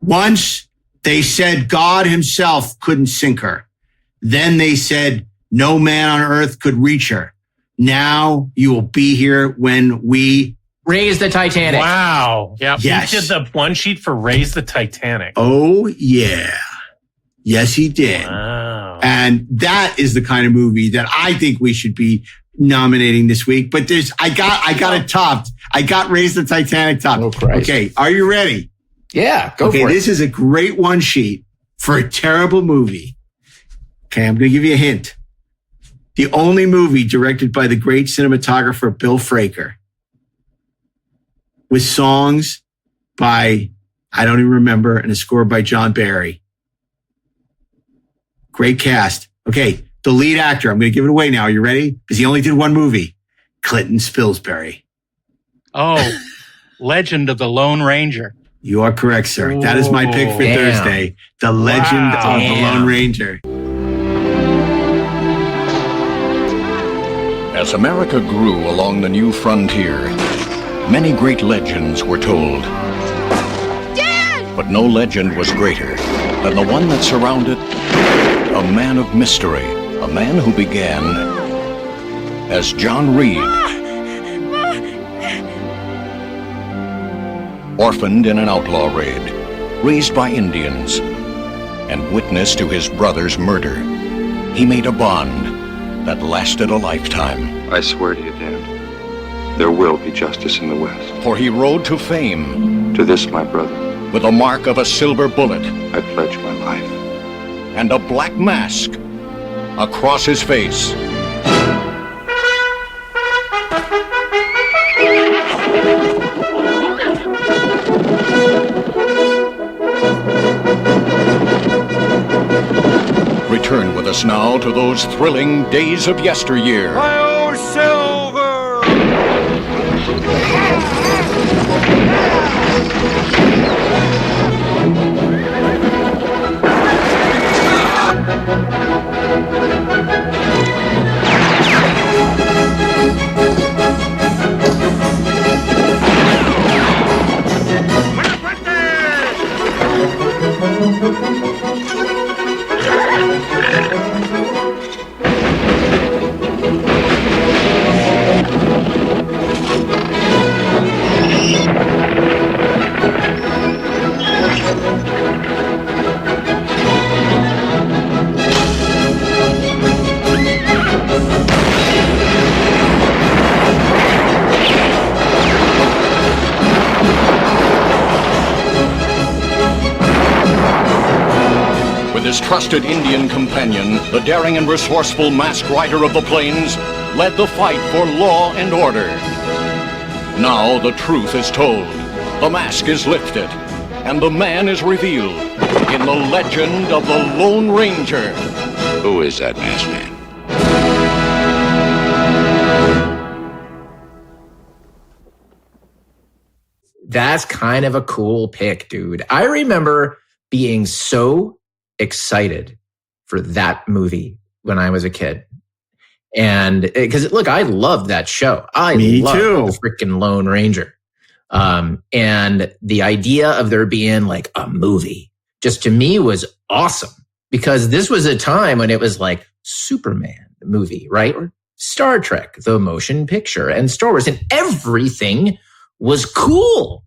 Once they said God himself couldn't sink her. Then they said no man on earth could reach her. Now you will be here when we raise the Titanic. Wow. Yeah. Yes. He did the one sheet for Raise the Titanic. Oh, yeah. Yes, he did. Wow. And that is the kind of movie that I think we should be nominating this week. But I got it topped. I got Raise the Titanic topped. Oh, Christ. Okay. Are you ready? Yeah, go for it. This is a great one sheet for a terrible movie. Okay. I'm going to give you a hint. The only movie directed by the great cinematographer Bill Fraker, with songs by, I don't even remember, and a score by John Barry. Great cast. Okay, the lead actor, I'm going to give it away now. Are you ready? Because he only did one movie. Clinton Spilsbury. Oh, Legend of the Lone Ranger. You are correct, sir. That is my pick for Thursday. The Legend of the Lone Ranger. As America grew along the new frontier, many great legends were told. Dad! But no legend was greater than the one that surrounded a man of mystery, a man who began as John Reed. Orphaned in an outlaw raid, raised by Indians, and witness to his brother's murder, he made a bond that lasted a lifetime. I swear to you, Dad, there will be justice in the West. For he rode to fame. To this, my brother. With the mark of a silver bullet. I pledge my life. And a black mask across his face. return with us now to those thrilling days of yesteryear. Oh, Silver! With his trusted Indian companion, the daring and resourceful masked rider of the plains led the fight for law and order. Now the truth is told, the mask is lifted, and the man is revealed in the legend of the Lone Ranger. Who is that masked man? That's kind of a cool pick, dude. I remember being so excited for that movie when I was a kid. And because, look, I loved that show. Me loved too. The freaking Lone Ranger. And the idea of there being like a movie just to me was awesome, because this was a time when it was like Superman movie, right? Or Star Trek, the motion picture, and Star Wars, and everything was cool.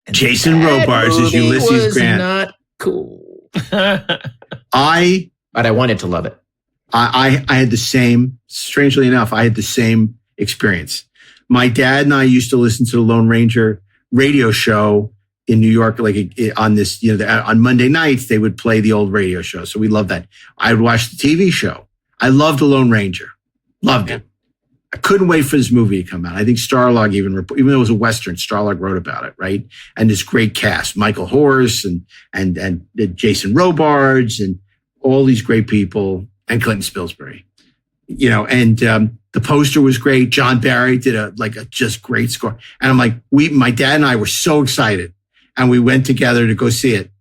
And Jason Robards as Ulysses Grant. Not cool. But I wanted to love it. I had the same, strangely enough, I had the same experience. My dad and I used to listen to the Lone Ranger radio show in New York, like on this, on Monday nights, they would play the old radio show. So we loved that. I would watch the TV show. I loved the Lone Ranger. Loved it. I couldn't wait for this movie to come out. I think Starlog even though it was a Western, Starlog wrote about it, right? And this great cast, Michael Horse and Jason Robards and all these great people, and Clinton Spilsbury, and the poster was great. John Barry did a just great score. And I'm like, my dad and I were so excited, and we went together to go see it.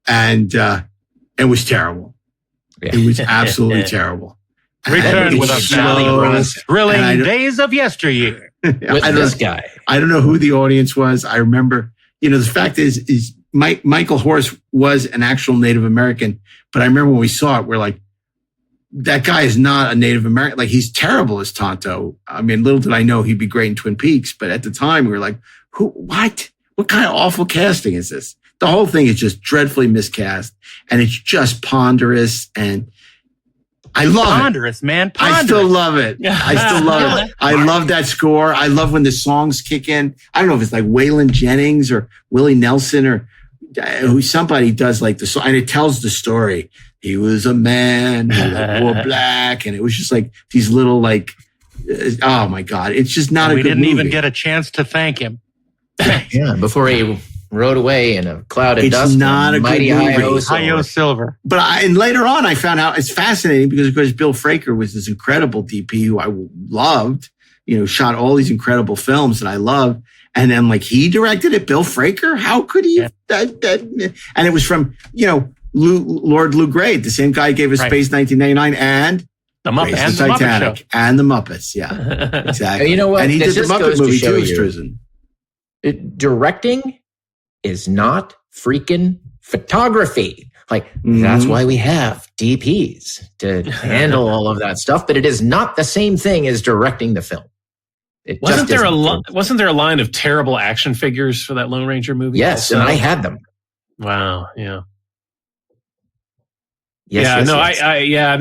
And it was terrible. Yeah. It was absolutely terrible. Return with us now for the thrilling days of yesteryear. With this guy. I don't know who the audience was. I remember, the fact is Michael Horse was an actual Native American, but I remember when we saw it, we're like, that guy is not a Native American. Like, he's terrible as Tonto. I mean, little did I know he'd be great in Twin Peaks, but at the time we were like, what kind of awful casting is this? The whole thing is just dreadfully miscast, and it's just ponderous, and I love ponderous, it. Man. Ponderous. I still love it. I still love it. I love that score. I love when the songs kick in. I don't know if it's like Waylon Jennings or Willie Nelson or who somebody does like the song, and it tells the story. He was a man who wore black, and it was just like these little oh my God, it's just not a good movie. We didn't even get a chance to thank him. Yeah, before he rode away in a cloud of dust. It's not a good movie. Hi-Yo Silver. But and later on, I found out it's fascinating because, of course, Bill Fraker was this incredible DP who I loved, shot all these incredible films that I loved. And then he directed it, Bill Fraker? How could he? Yeah. And it was from, Lord Lou Grade, the same guy who gave us Space 1999 and The Muppets. And the Titanic. And the Muppets, yeah. Exactly. You know what? And he did the Muppet movie too, Struzan. Directing is not freaking photography. That's why we have DPs to handle all of that stuff, but it is not the same thing as directing the film. Wasn't there a line of terrible action figures for that Lone Ranger movie? Yes, and I had them. Wow, yeah. Yes,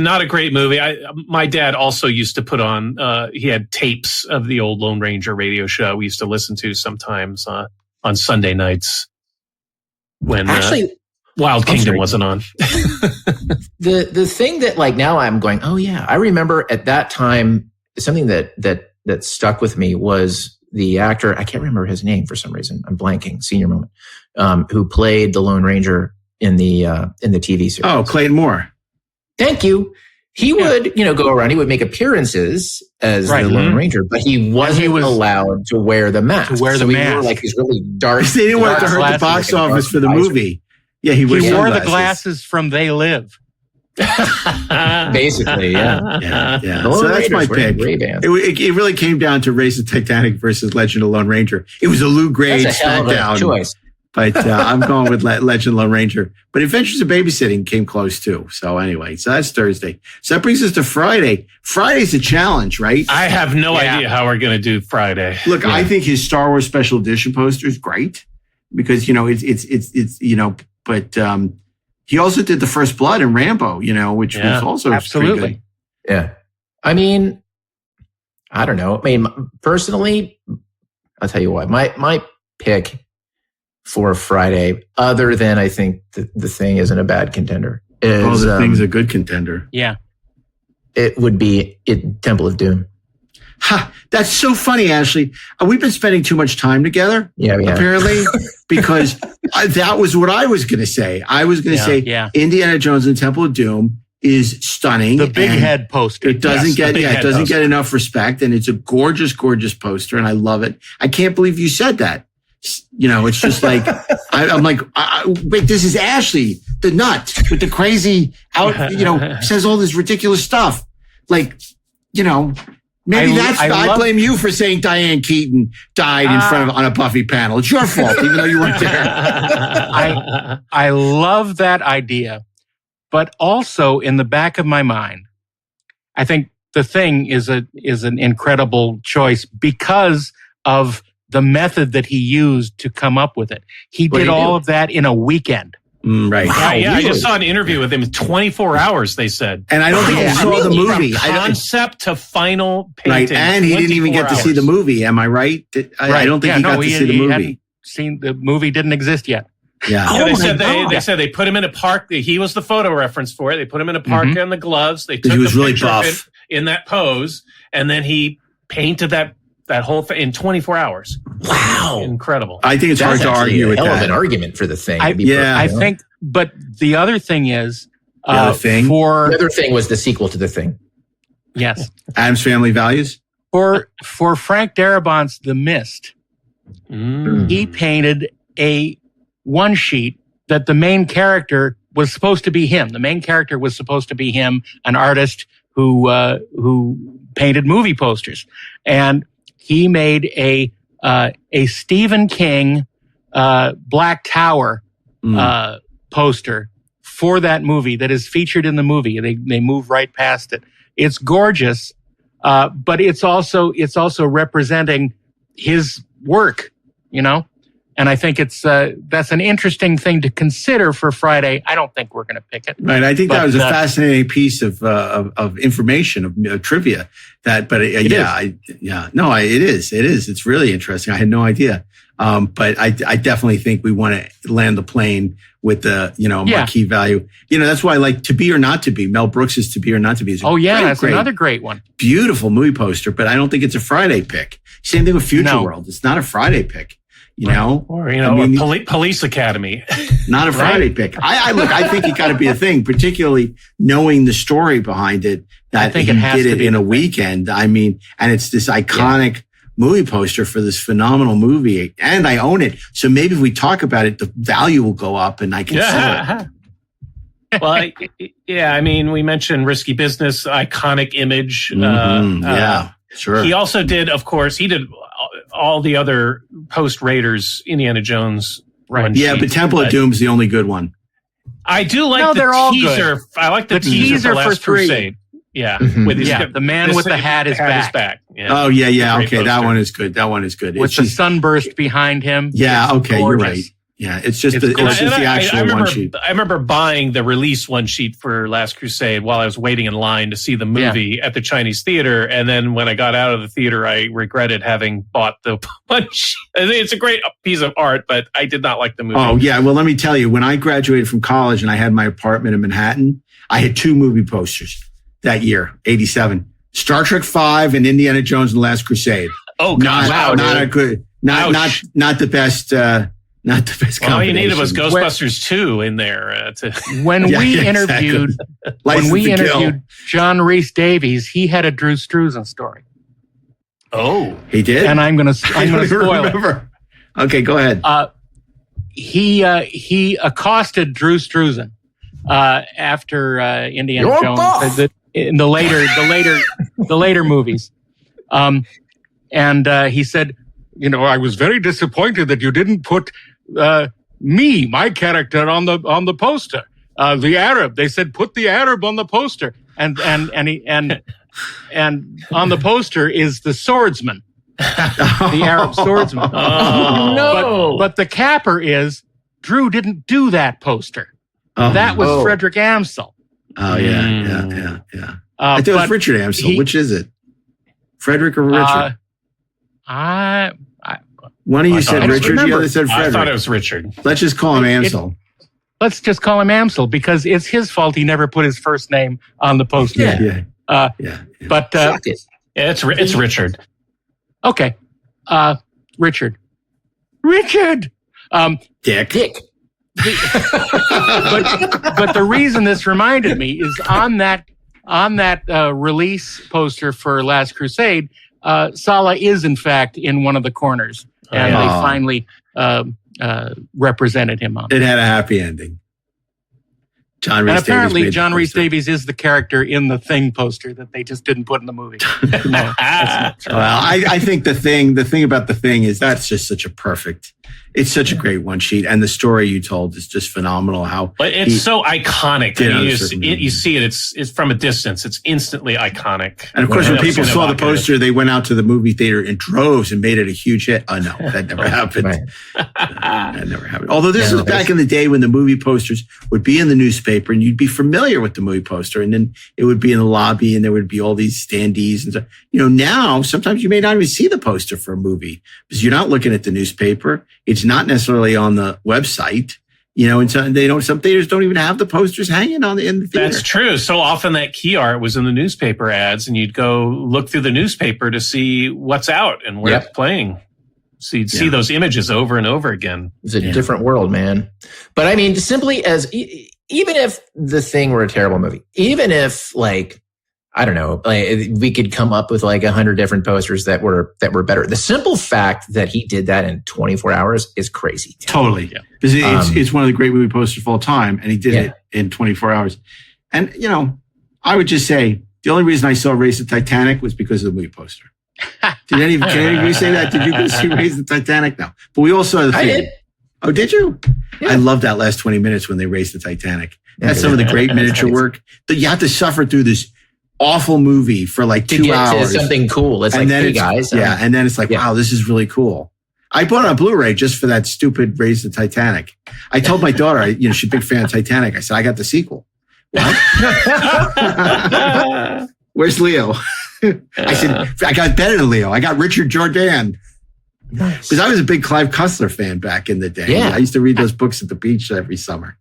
not a great movie. My dad also used to put on, he had tapes of the old Lone Ranger radio show we used to listen to sometimes on Sunday nights when Wild Kingdom wasn't on. The thing that now I'm going, oh yeah, I remember at that time, something that stuck with me was the actor, I can't remember his name for some reason, I'm blanking, senior moment, who played the Lone Ranger in the TV series. Oh, Clayton Moore. Thank you. He would, go around. He would make appearances as the Lone Ranger, but he wasn't allowed to wear the mask. To wear the mask. He wore like these really dark. They didn't want to hurt the box office for the movie. Yeah, he wore the glasses from They Live. Basically, yeah. So that's my pick. It really came down to Race of Titanic versus Legend of Lone Ranger. It was a Lou Grade SmackDown choice. But I'm going with Legend of Lone Ranger. But Adventures of Babysitting came close too. So anyway, so that's Thursday. So that brings us to Friday. Friday's a challenge, right? I have no idea how we're going to do Friday. Look, I think his Star Wars Special Edition poster is great because it's but he also did The First Blood and Rambo, which was also absolutely good. Yeah. I mean, I don't know. I mean, personally, I'll tell you what. My pick for Friday, other than I think the Thing isn't a bad contender. The Thing's a good contender. Yeah. It would be Temple of Doom. Ha! That's so funny, Ashley. We've been spending too much time together. Yeah, apparently, because that was what I was going to say. I was going to say Indiana Jones and Temple of Doom is stunning. The big head poster. It doesn't get enough respect, and it's a gorgeous, gorgeous poster, and I love it. I can't believe you said that. It's just like, I'm like, wait, this is Ashley, the nut with the crazy says all this ridiculous stuff. Like, maybe I blame you for saying Diane Keaton died in front of on a Buffy panel. It's your fault, even though you weren't there. I love that idea, but also in the back of my mind, I think The Thing is an incredible choice because of the method that he used to come up with it. He did all of that in a weekend. Right. Wow, I just saw an interview with him. 24 hours, they said. And I don't think he saw the movie. From concept to final painting. Right, and he didn't even get to see the movie. Am I right? I don't think he got to see the movie. The movie didn't exist yet. Yeah. They said they put him in a park. He was the photo reference for it. They put him in a park on the gloves. They took he was the really picture buff. of him in that pose, and then he painted that whole thing in 24 hours. Wow. Incredible. I think it's hard to argue with that. Hell of an argument for The Thing. I think, but the other thing is, the other thing was the sequel to The Thing. Yes. Adam's Family Values. For Frank Darabont's The Mist, he painted a one sheet that the main character was supposed to be him. The main character was supposed to be him, an artist who painted movie posters. And he made a Stephen King Black Tower poster for that movie that is featured in the movie. They move right past it. It's gorgeous, but it's also representing his work, And I think that's an interesting thing to consider for Friday. I don't think we're going to pick it. Right. I think that was a fascinating piece of information, of trivia. It is. It's really interesting. I had no idea. But I definitely think we want to land the plane with the, marquee value. That's why I like To Be or Not to Be. Mel Brooks's To Be or Not to Be. That's another great one. Beautiful movie poster, but I don't think it's a Friday pick. Same thing with Future World. It's not a Friday pick. Police Academy. Not a Friday pick. I think it got to be a thing, particularly knowing the story behind it, that he did it in a weekend. I mean, and it's this iconic movie poster for this phenomenal movie, and I own it. So maybe if we talk about it, the value will go up and I can sell it. Well, I mean, we mentioned Risky Business, iconic image. Sure. He also did, of course, all the other post-Raiders Indiana Jones run sheets. But Temple of Doom's the only good one. I do like the teaser. I like the teaser for Last Crusade. Yeah. With the man with the hat is back. Yeah. Oh, yeah. Okay, that one is good. With the sunburst behind him. Yeah, okay, you're right. Yeah, it's just the actual one sheet. I remember buying the release one sheet for Last Crusade while I was waiting in line to see the movie at the Chinese theater. And then when I got out of the theater, I regretted having bought the one sheet. It's a great piece of art, but I did not like the movie. Oh, yeah. Well, let me tell you, when I graduated from college and I had my apartment in Manhattan, I had 2 movie posters that year, 87. Star Trek V and Indiana Jones and the Last Crusade. Oh, God. Not the best, Not the best All you needed was combination. Ghostbusters 2 in there. When we interviewed John Rhys Davies, he had a Drew Struzan story. Oh, he did, and I'm gonna spoil it. Okay, go ahead. He accosted Drew Struzan after Indiana Your Jones boss! in the later movies, and he said, I was very disappointed that you didn't put my character on the poster. The Arab, they said, put the Arab on the poster, and on the poster is the swordsman, the Arab swordsman. Oh, no! But the capper is Drew didn't do that poster. That was Frederick Amsel. Oh yeah. I thought it was Richard Amsel. Which is it? Frederick or Richard? One of you said Richard, the other said Frederick. I thought it was Richard. Let's just call him Amsel. Let's just call him Amsel because it's his fault he never put his first name on the poster. But it's Richard. Okay. Richard. Dick. But the reason this reminded me is on that release poster for Last Crusade, Sallah is in fact in one of the corners, and they finally represented him on it. It had a happy ending. And apparently John Rhys Davies is the character in the Thing poster that they just didn't put in the movie. No, that's not true. Well, I think the thing about the Thing is that's just it's such a great one sheet, and the story you told is just phenomenal. But it's so iconic. You see it. It's from a distance. It's instantly iconic. And of course, when people saw the poster, they went out to the movie theater in droves and made it a huge hit. Oh no, that never happened. That never happened. Although this was back in the day when the movie posters would be in the newspaper, and you'd be familiar with the movie poster, and then it would be in the lobby, and there would be all these standees and stuff. Now sometimes you may not even see the poster for a movie because you're not looking at the newspaper. It's not necessarily on the website, and some theaters don't even have the posters hanging in the theater. That's true. So often that key art was in the newspaper ads, and you'd go look through the newspaper to see what's out and where it's playing. So you'd see those images over and over again. It's a different world, man. But I mean, simply as even if the Thing were a terrible movie, even if I don't know, we could come up with 100 different posters that were better. The simple fact that he did that in 24 hours is crazy. Totally. Because it's one of the great movie posters of all time, and he did it in 24 hours. And, I would just say the only reason I saw Race the Titanic was because of the movie poster. Can any of you say that? Did you go see Race the Titanic? No. But we all saw the Thing. I did. Oh, did you? Yeah. I love that last 20 minutes when they raced the Titanic. That's some of the great miniature work that you have to suffer through this awful movie for 2 hours. To something cool. It's hey guys. And then it's wow, this is really cool. I bought it on Blu-ray just for that stupid Race the Titanic. I told my daughter, she's a big fan of Titanic. I said, I got the sequel. What? Where's Leo? I said, I got better than Leo. I got Richard Jordan. Because I was a big Clive Cussler fan back in the day. Yeah. I used to read those books at the beach every summer.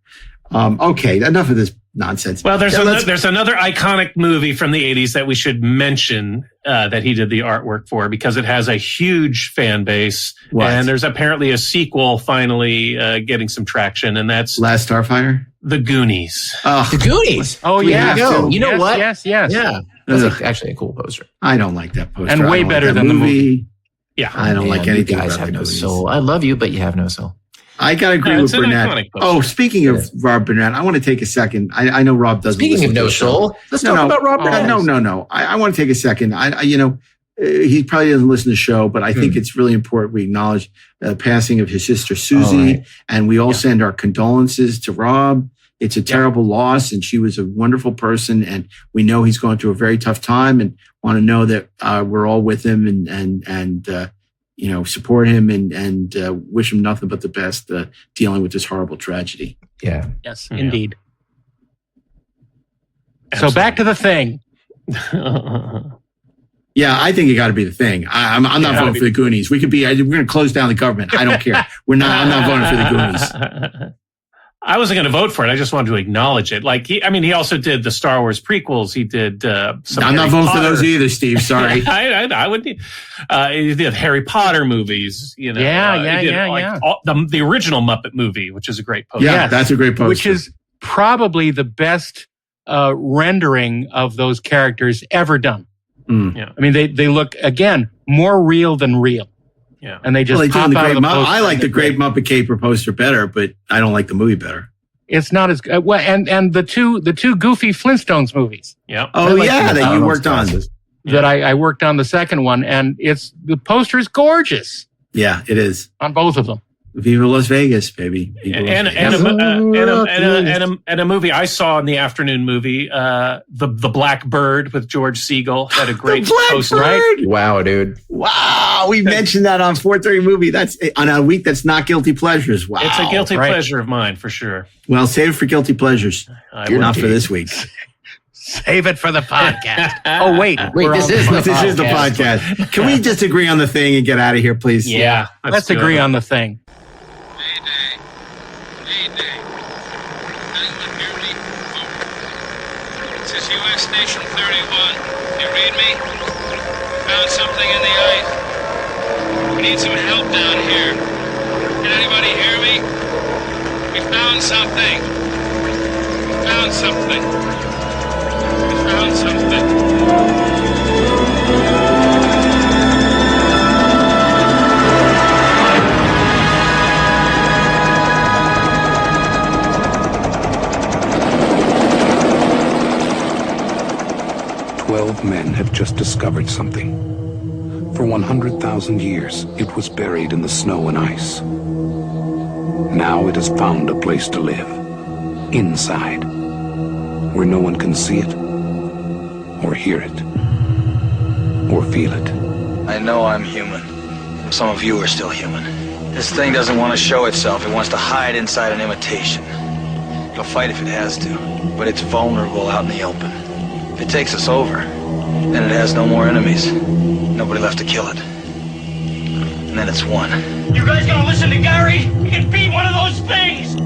Okay, enough of this nonsense. Well, there's another iconic movie from the 80s that we should mention that he did the artwork for because it has a huge fan base. What? And there's apparently a sequel finally getting some traction, and that's Last Starfighter? The Goonies. Oh, The Goonies. Oh, yeah. You know what? Yes. Yeah. That's actually a cool poster. I don't like that poster. And way better than the movie. Yeah. I don't like anything You guys about have the no Goonies. soul. I love you, but you have no soul. I got to agree with it's an Burnett. iconic poster. Oh, speaking of Rob Burnett, I want to take a second. I know Rob doesn't Speaking listen of to no the show. soul, let's talk about Rob Burnett. No. I want to take a second. He probably doesn't listen to the show, but I think it's really important we acknowledge the passing of his sister Susie, and we all send our condolences to Rob. It's a terrible loss, and she was a wonderful person, and we know he's going through a very tough time, and want to know that we're all with him and support him and wish him nothing but the best dealing with this horrible tragedy. Yeah. Yes, indeed. So back to The Thing. Yeah, I think it got to be The Thing. I'm not voting for the Goonies. We're going to close down the government. I don't care. I'm not voting for the Goonies. I wasn't going to vote for it. I just wanted to acknowledge it. Like he also did the Star Wars prequels. He did some. I'm not voting for those either, Steve. Sorry. I would. He did Harry Potter movies. You know. The original Muppet movie, which is a great poster. Yeah, that's a great poster. Which is probably the best rendering of those characters ever done. Yeah. I mean, they look again more real than real. Yeah, and they just pop out of the poster. I like the Great Muppet Caper poster better, but I don't like the movie better. It's not as well, and the two Goofy Flintstones movies. Yeah. Oh yeah, that you worked on. That I worked on the second one, and the poster is gorgeous. Yeah, it is on both of them. Viva Las Vegas, baby. And a movie I saw in the afternoon movie, the Black Bird with George Siegel had a great poster. Right? Wow, dude. Wow, we mentioned that on 430 movie. That's on a week that's not guilty pleasures. Wow, it's a guilty pleasure of mine for sure. Well, save it for guilty pleasures. You're not for this week. Save it for the podcast. Oh wait, this is the podcast. Can we just agree on the thing and get out of here, please? Yeah, let's agree on the thing. This is U.S. Station 31. You read me? Found something in the ice. We need some help down here. Can anybody hear me? We found something. We found something. We found something. 12 men have just discovered something. For 100,000 years, it was buried in the snow and ice. Now it has found a place to live. Inside. Where no one can see it, or hear it, or feel it. I know I'm human. Some of you are still human. This thing doesn't want to show itself. It wants to hide inside an imitation. It'll fight if it has to, but it's vulnerable out in the open. If it takes us over, then it has no more enemies. Nobody left to kill it. And then it's won. You guys gonna listen to Gary? He can beat one of those things!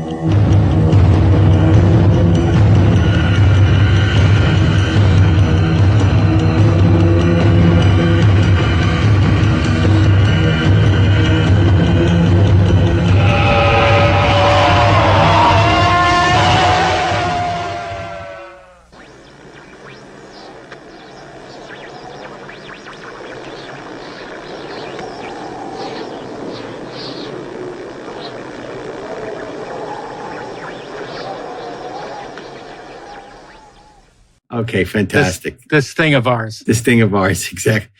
Okay, fantastic. This thing of ours. This thing of ours, exactly.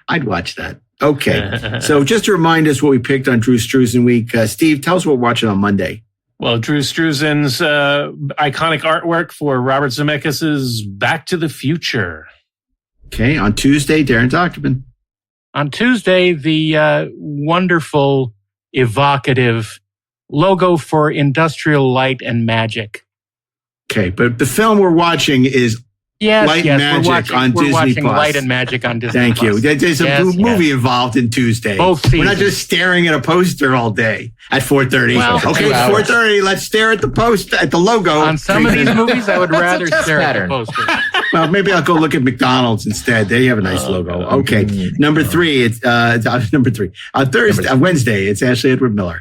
I'd watch that. Okay, so just to remind us what we picked on Drew Struzan Week, Steve, tell us what we're watching on Monday. Well, Drew Struzan's iconic artwork for Robert Zemeckis' Back to the Future. Okay, on Tuesday, Darren Dochterman. On Tuesday, the wonderful, evocative logo for Industrial Light and Magic. Okay, but the film we're watching is Light and Magic on Disney+. We're watching Light and Magic on Disney+. Thank you. There's a movie involved in Tuesday. Both seasons. We're not just staring at a poster all day at 4:30. Well, okay, 4:30. Let's stare at the poster, at the logo. On some of these movies, I would rather stare at the poster. Well, maybe I'll go look at McDonald's instead. They have a nice logo. Okay, number three. It's number three. On Wednesday, it's Ashley Edward Miller.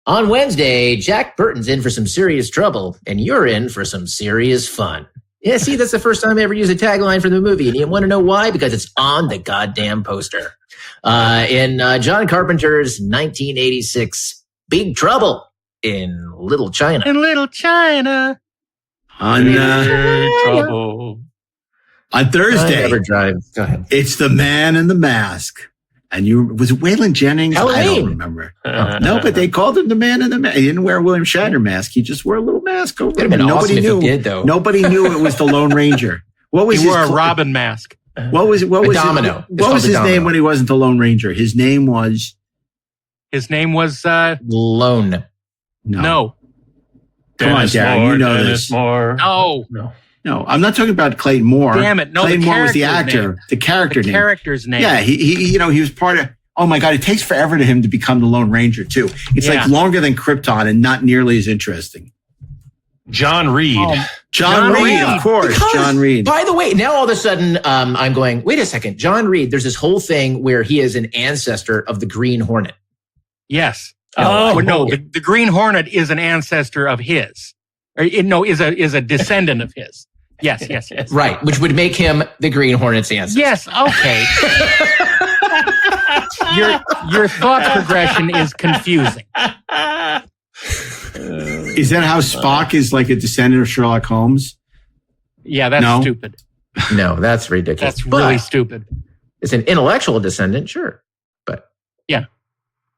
On Wednesday, Jack Burton's in for some serious trouble, and you're in for some serious fun. Yeah, see, that's the first time I ever used a tagline for the movie, and you want to know why? Because it's on the goddamn poster. In John Carpenter's 1986 Big Trouble in Little China. In Little China. On Trouble. On Thursday, I never drive. Go ahead. It's The Man in the Mask. And was it Waylon Jennings? Halloween. I don't remember. No, but they called him the Man in the Mask. He didn't wear a William Shatner mask. He just wore a little mask over it. Nobody knew. Did, though. Nobody knew it was the Lone Ranger. What was he wore a Robin mask. What was Domino? What was his name when he wasn't the Lone Ranger? His name was Lone. No. Come on, Darren. You know this. No, I'm not talking about Clayton Moore. Damn it! No, Clayton Moore was the actor, the character name. Character's name. Yeah, he was part of. Oh my God, it takes forever to him to become the Lone Ranger too. It's like longer than Krypton and not nearly as interesting. John Reed. John Reed, of course. Because, John Reed. By the way, now all of a sudden I'm going, wait a second. John Reed, there's this whole thing where he is an ancestor of the Green Hornet. Yes. The Green Hornet is an ancestor of his. Is a descendant of his. Yes. Right, which would make him the Green Hornet's ancestor. Yes, okay. Your thought progression is confusing. Is that how Spock is like a descendant of Sherlock Holmes? Yeah, that's stupid. No, that's ridiculous. That's really stupid. It's an intellectual descendant, sure. But yeah.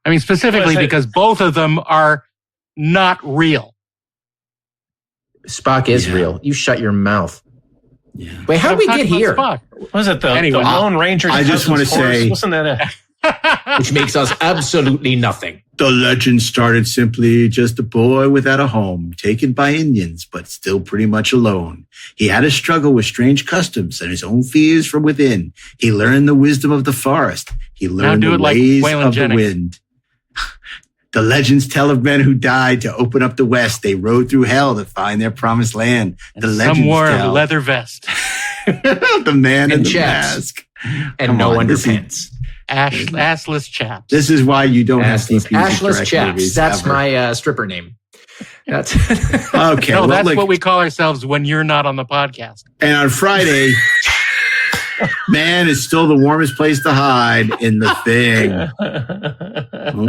I mean, specifically because both of them are not real. Spock is real. You shut your mouth. Yeah. Wait, how did we get here? Spock. Was it the Lone Ranger? I just want to say, wasn't that which makes us absolutely nothing. The legend started simply just a boy without a home, taken by Indians, but still pretty much alone. He had a struggle with strange customs and his own fears from within. He learned the wisdom of the forest. He learned the ways of the wind. The legends tell of men who died to open up the West. They rode through hell to find their promised land. And some wore a leather vest. The man in the mask. And no underpants. Assless chaps. This is why you don't have to Ashless chaps. That's my stripper name. That's okay. No, that's what we call ourselves when you're not on the podcast. And on Friday, man is still the warmest place to hide in the thing.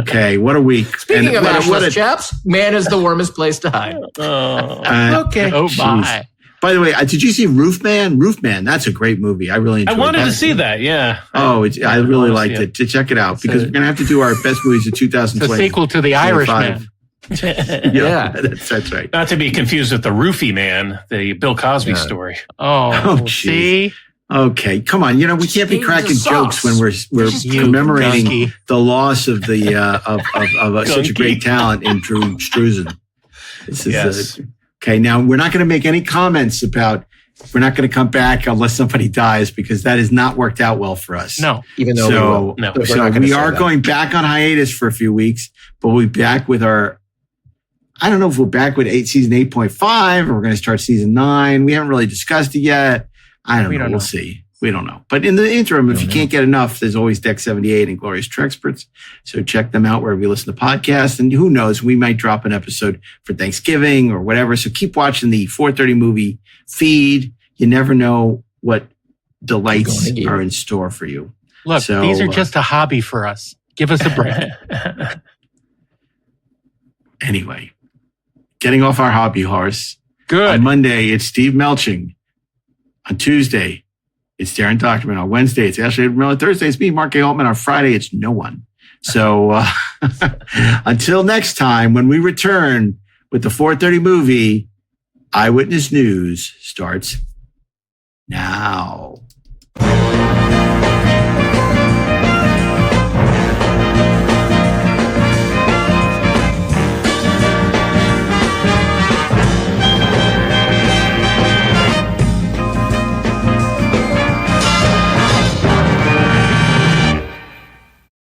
Okay, what a week. Speaking of ashless chaps, man is the warmest place to hide. Okay. Oh my. By the way, did you see Roofman? Roofman, that's a great movie. I really enjoyed it. I wanted to see that, yeah. Oh, I really liked it. To check it out because we're going to have to do our best movies of 2020. It's a sequel to The Irishman. Yeah, that's right. Not to be confused with The Roofie Man, the Bill Cosby story. Oh, see? Okay, come on. You know, we can't be cracking jokes when we're commemorating the loss of the of such a great talent in Drew Struzan. This is okay. Now we're not going to make any comments about. We're not going to come back unless somebody dies because that has not worked out well for us. No, even though we are going back on hiatus for a few weeks, but we'll be back with our. I don't know if we're back with season 8.5 or we're going to start season 9. We haven't really discussed it yet. I don't know. We'll see. We don't know. But in the interim, if you can't get enough, there's always Deck 78 and Glorious Trexperts. So check them out wherever you listen to podcasts. And who knows, we might drop an episode for Thanksgiving or whatever. So keep watching the 430 movie feed. You never know what delights are in store for you. Look, these are just a hobby for us. Give us a break. Anyway, getting off our hobby horse. Good. On Monday, it's Steve Melching. On Tuesday, it's DAREN DOCHTERMAN. On Wednesday, it's Ashley Miller. Thursday, it's me, Mark A. Altman. On Friday, it's no one. So until next time, when we return with the 430 movie, Eyewitness News starts now.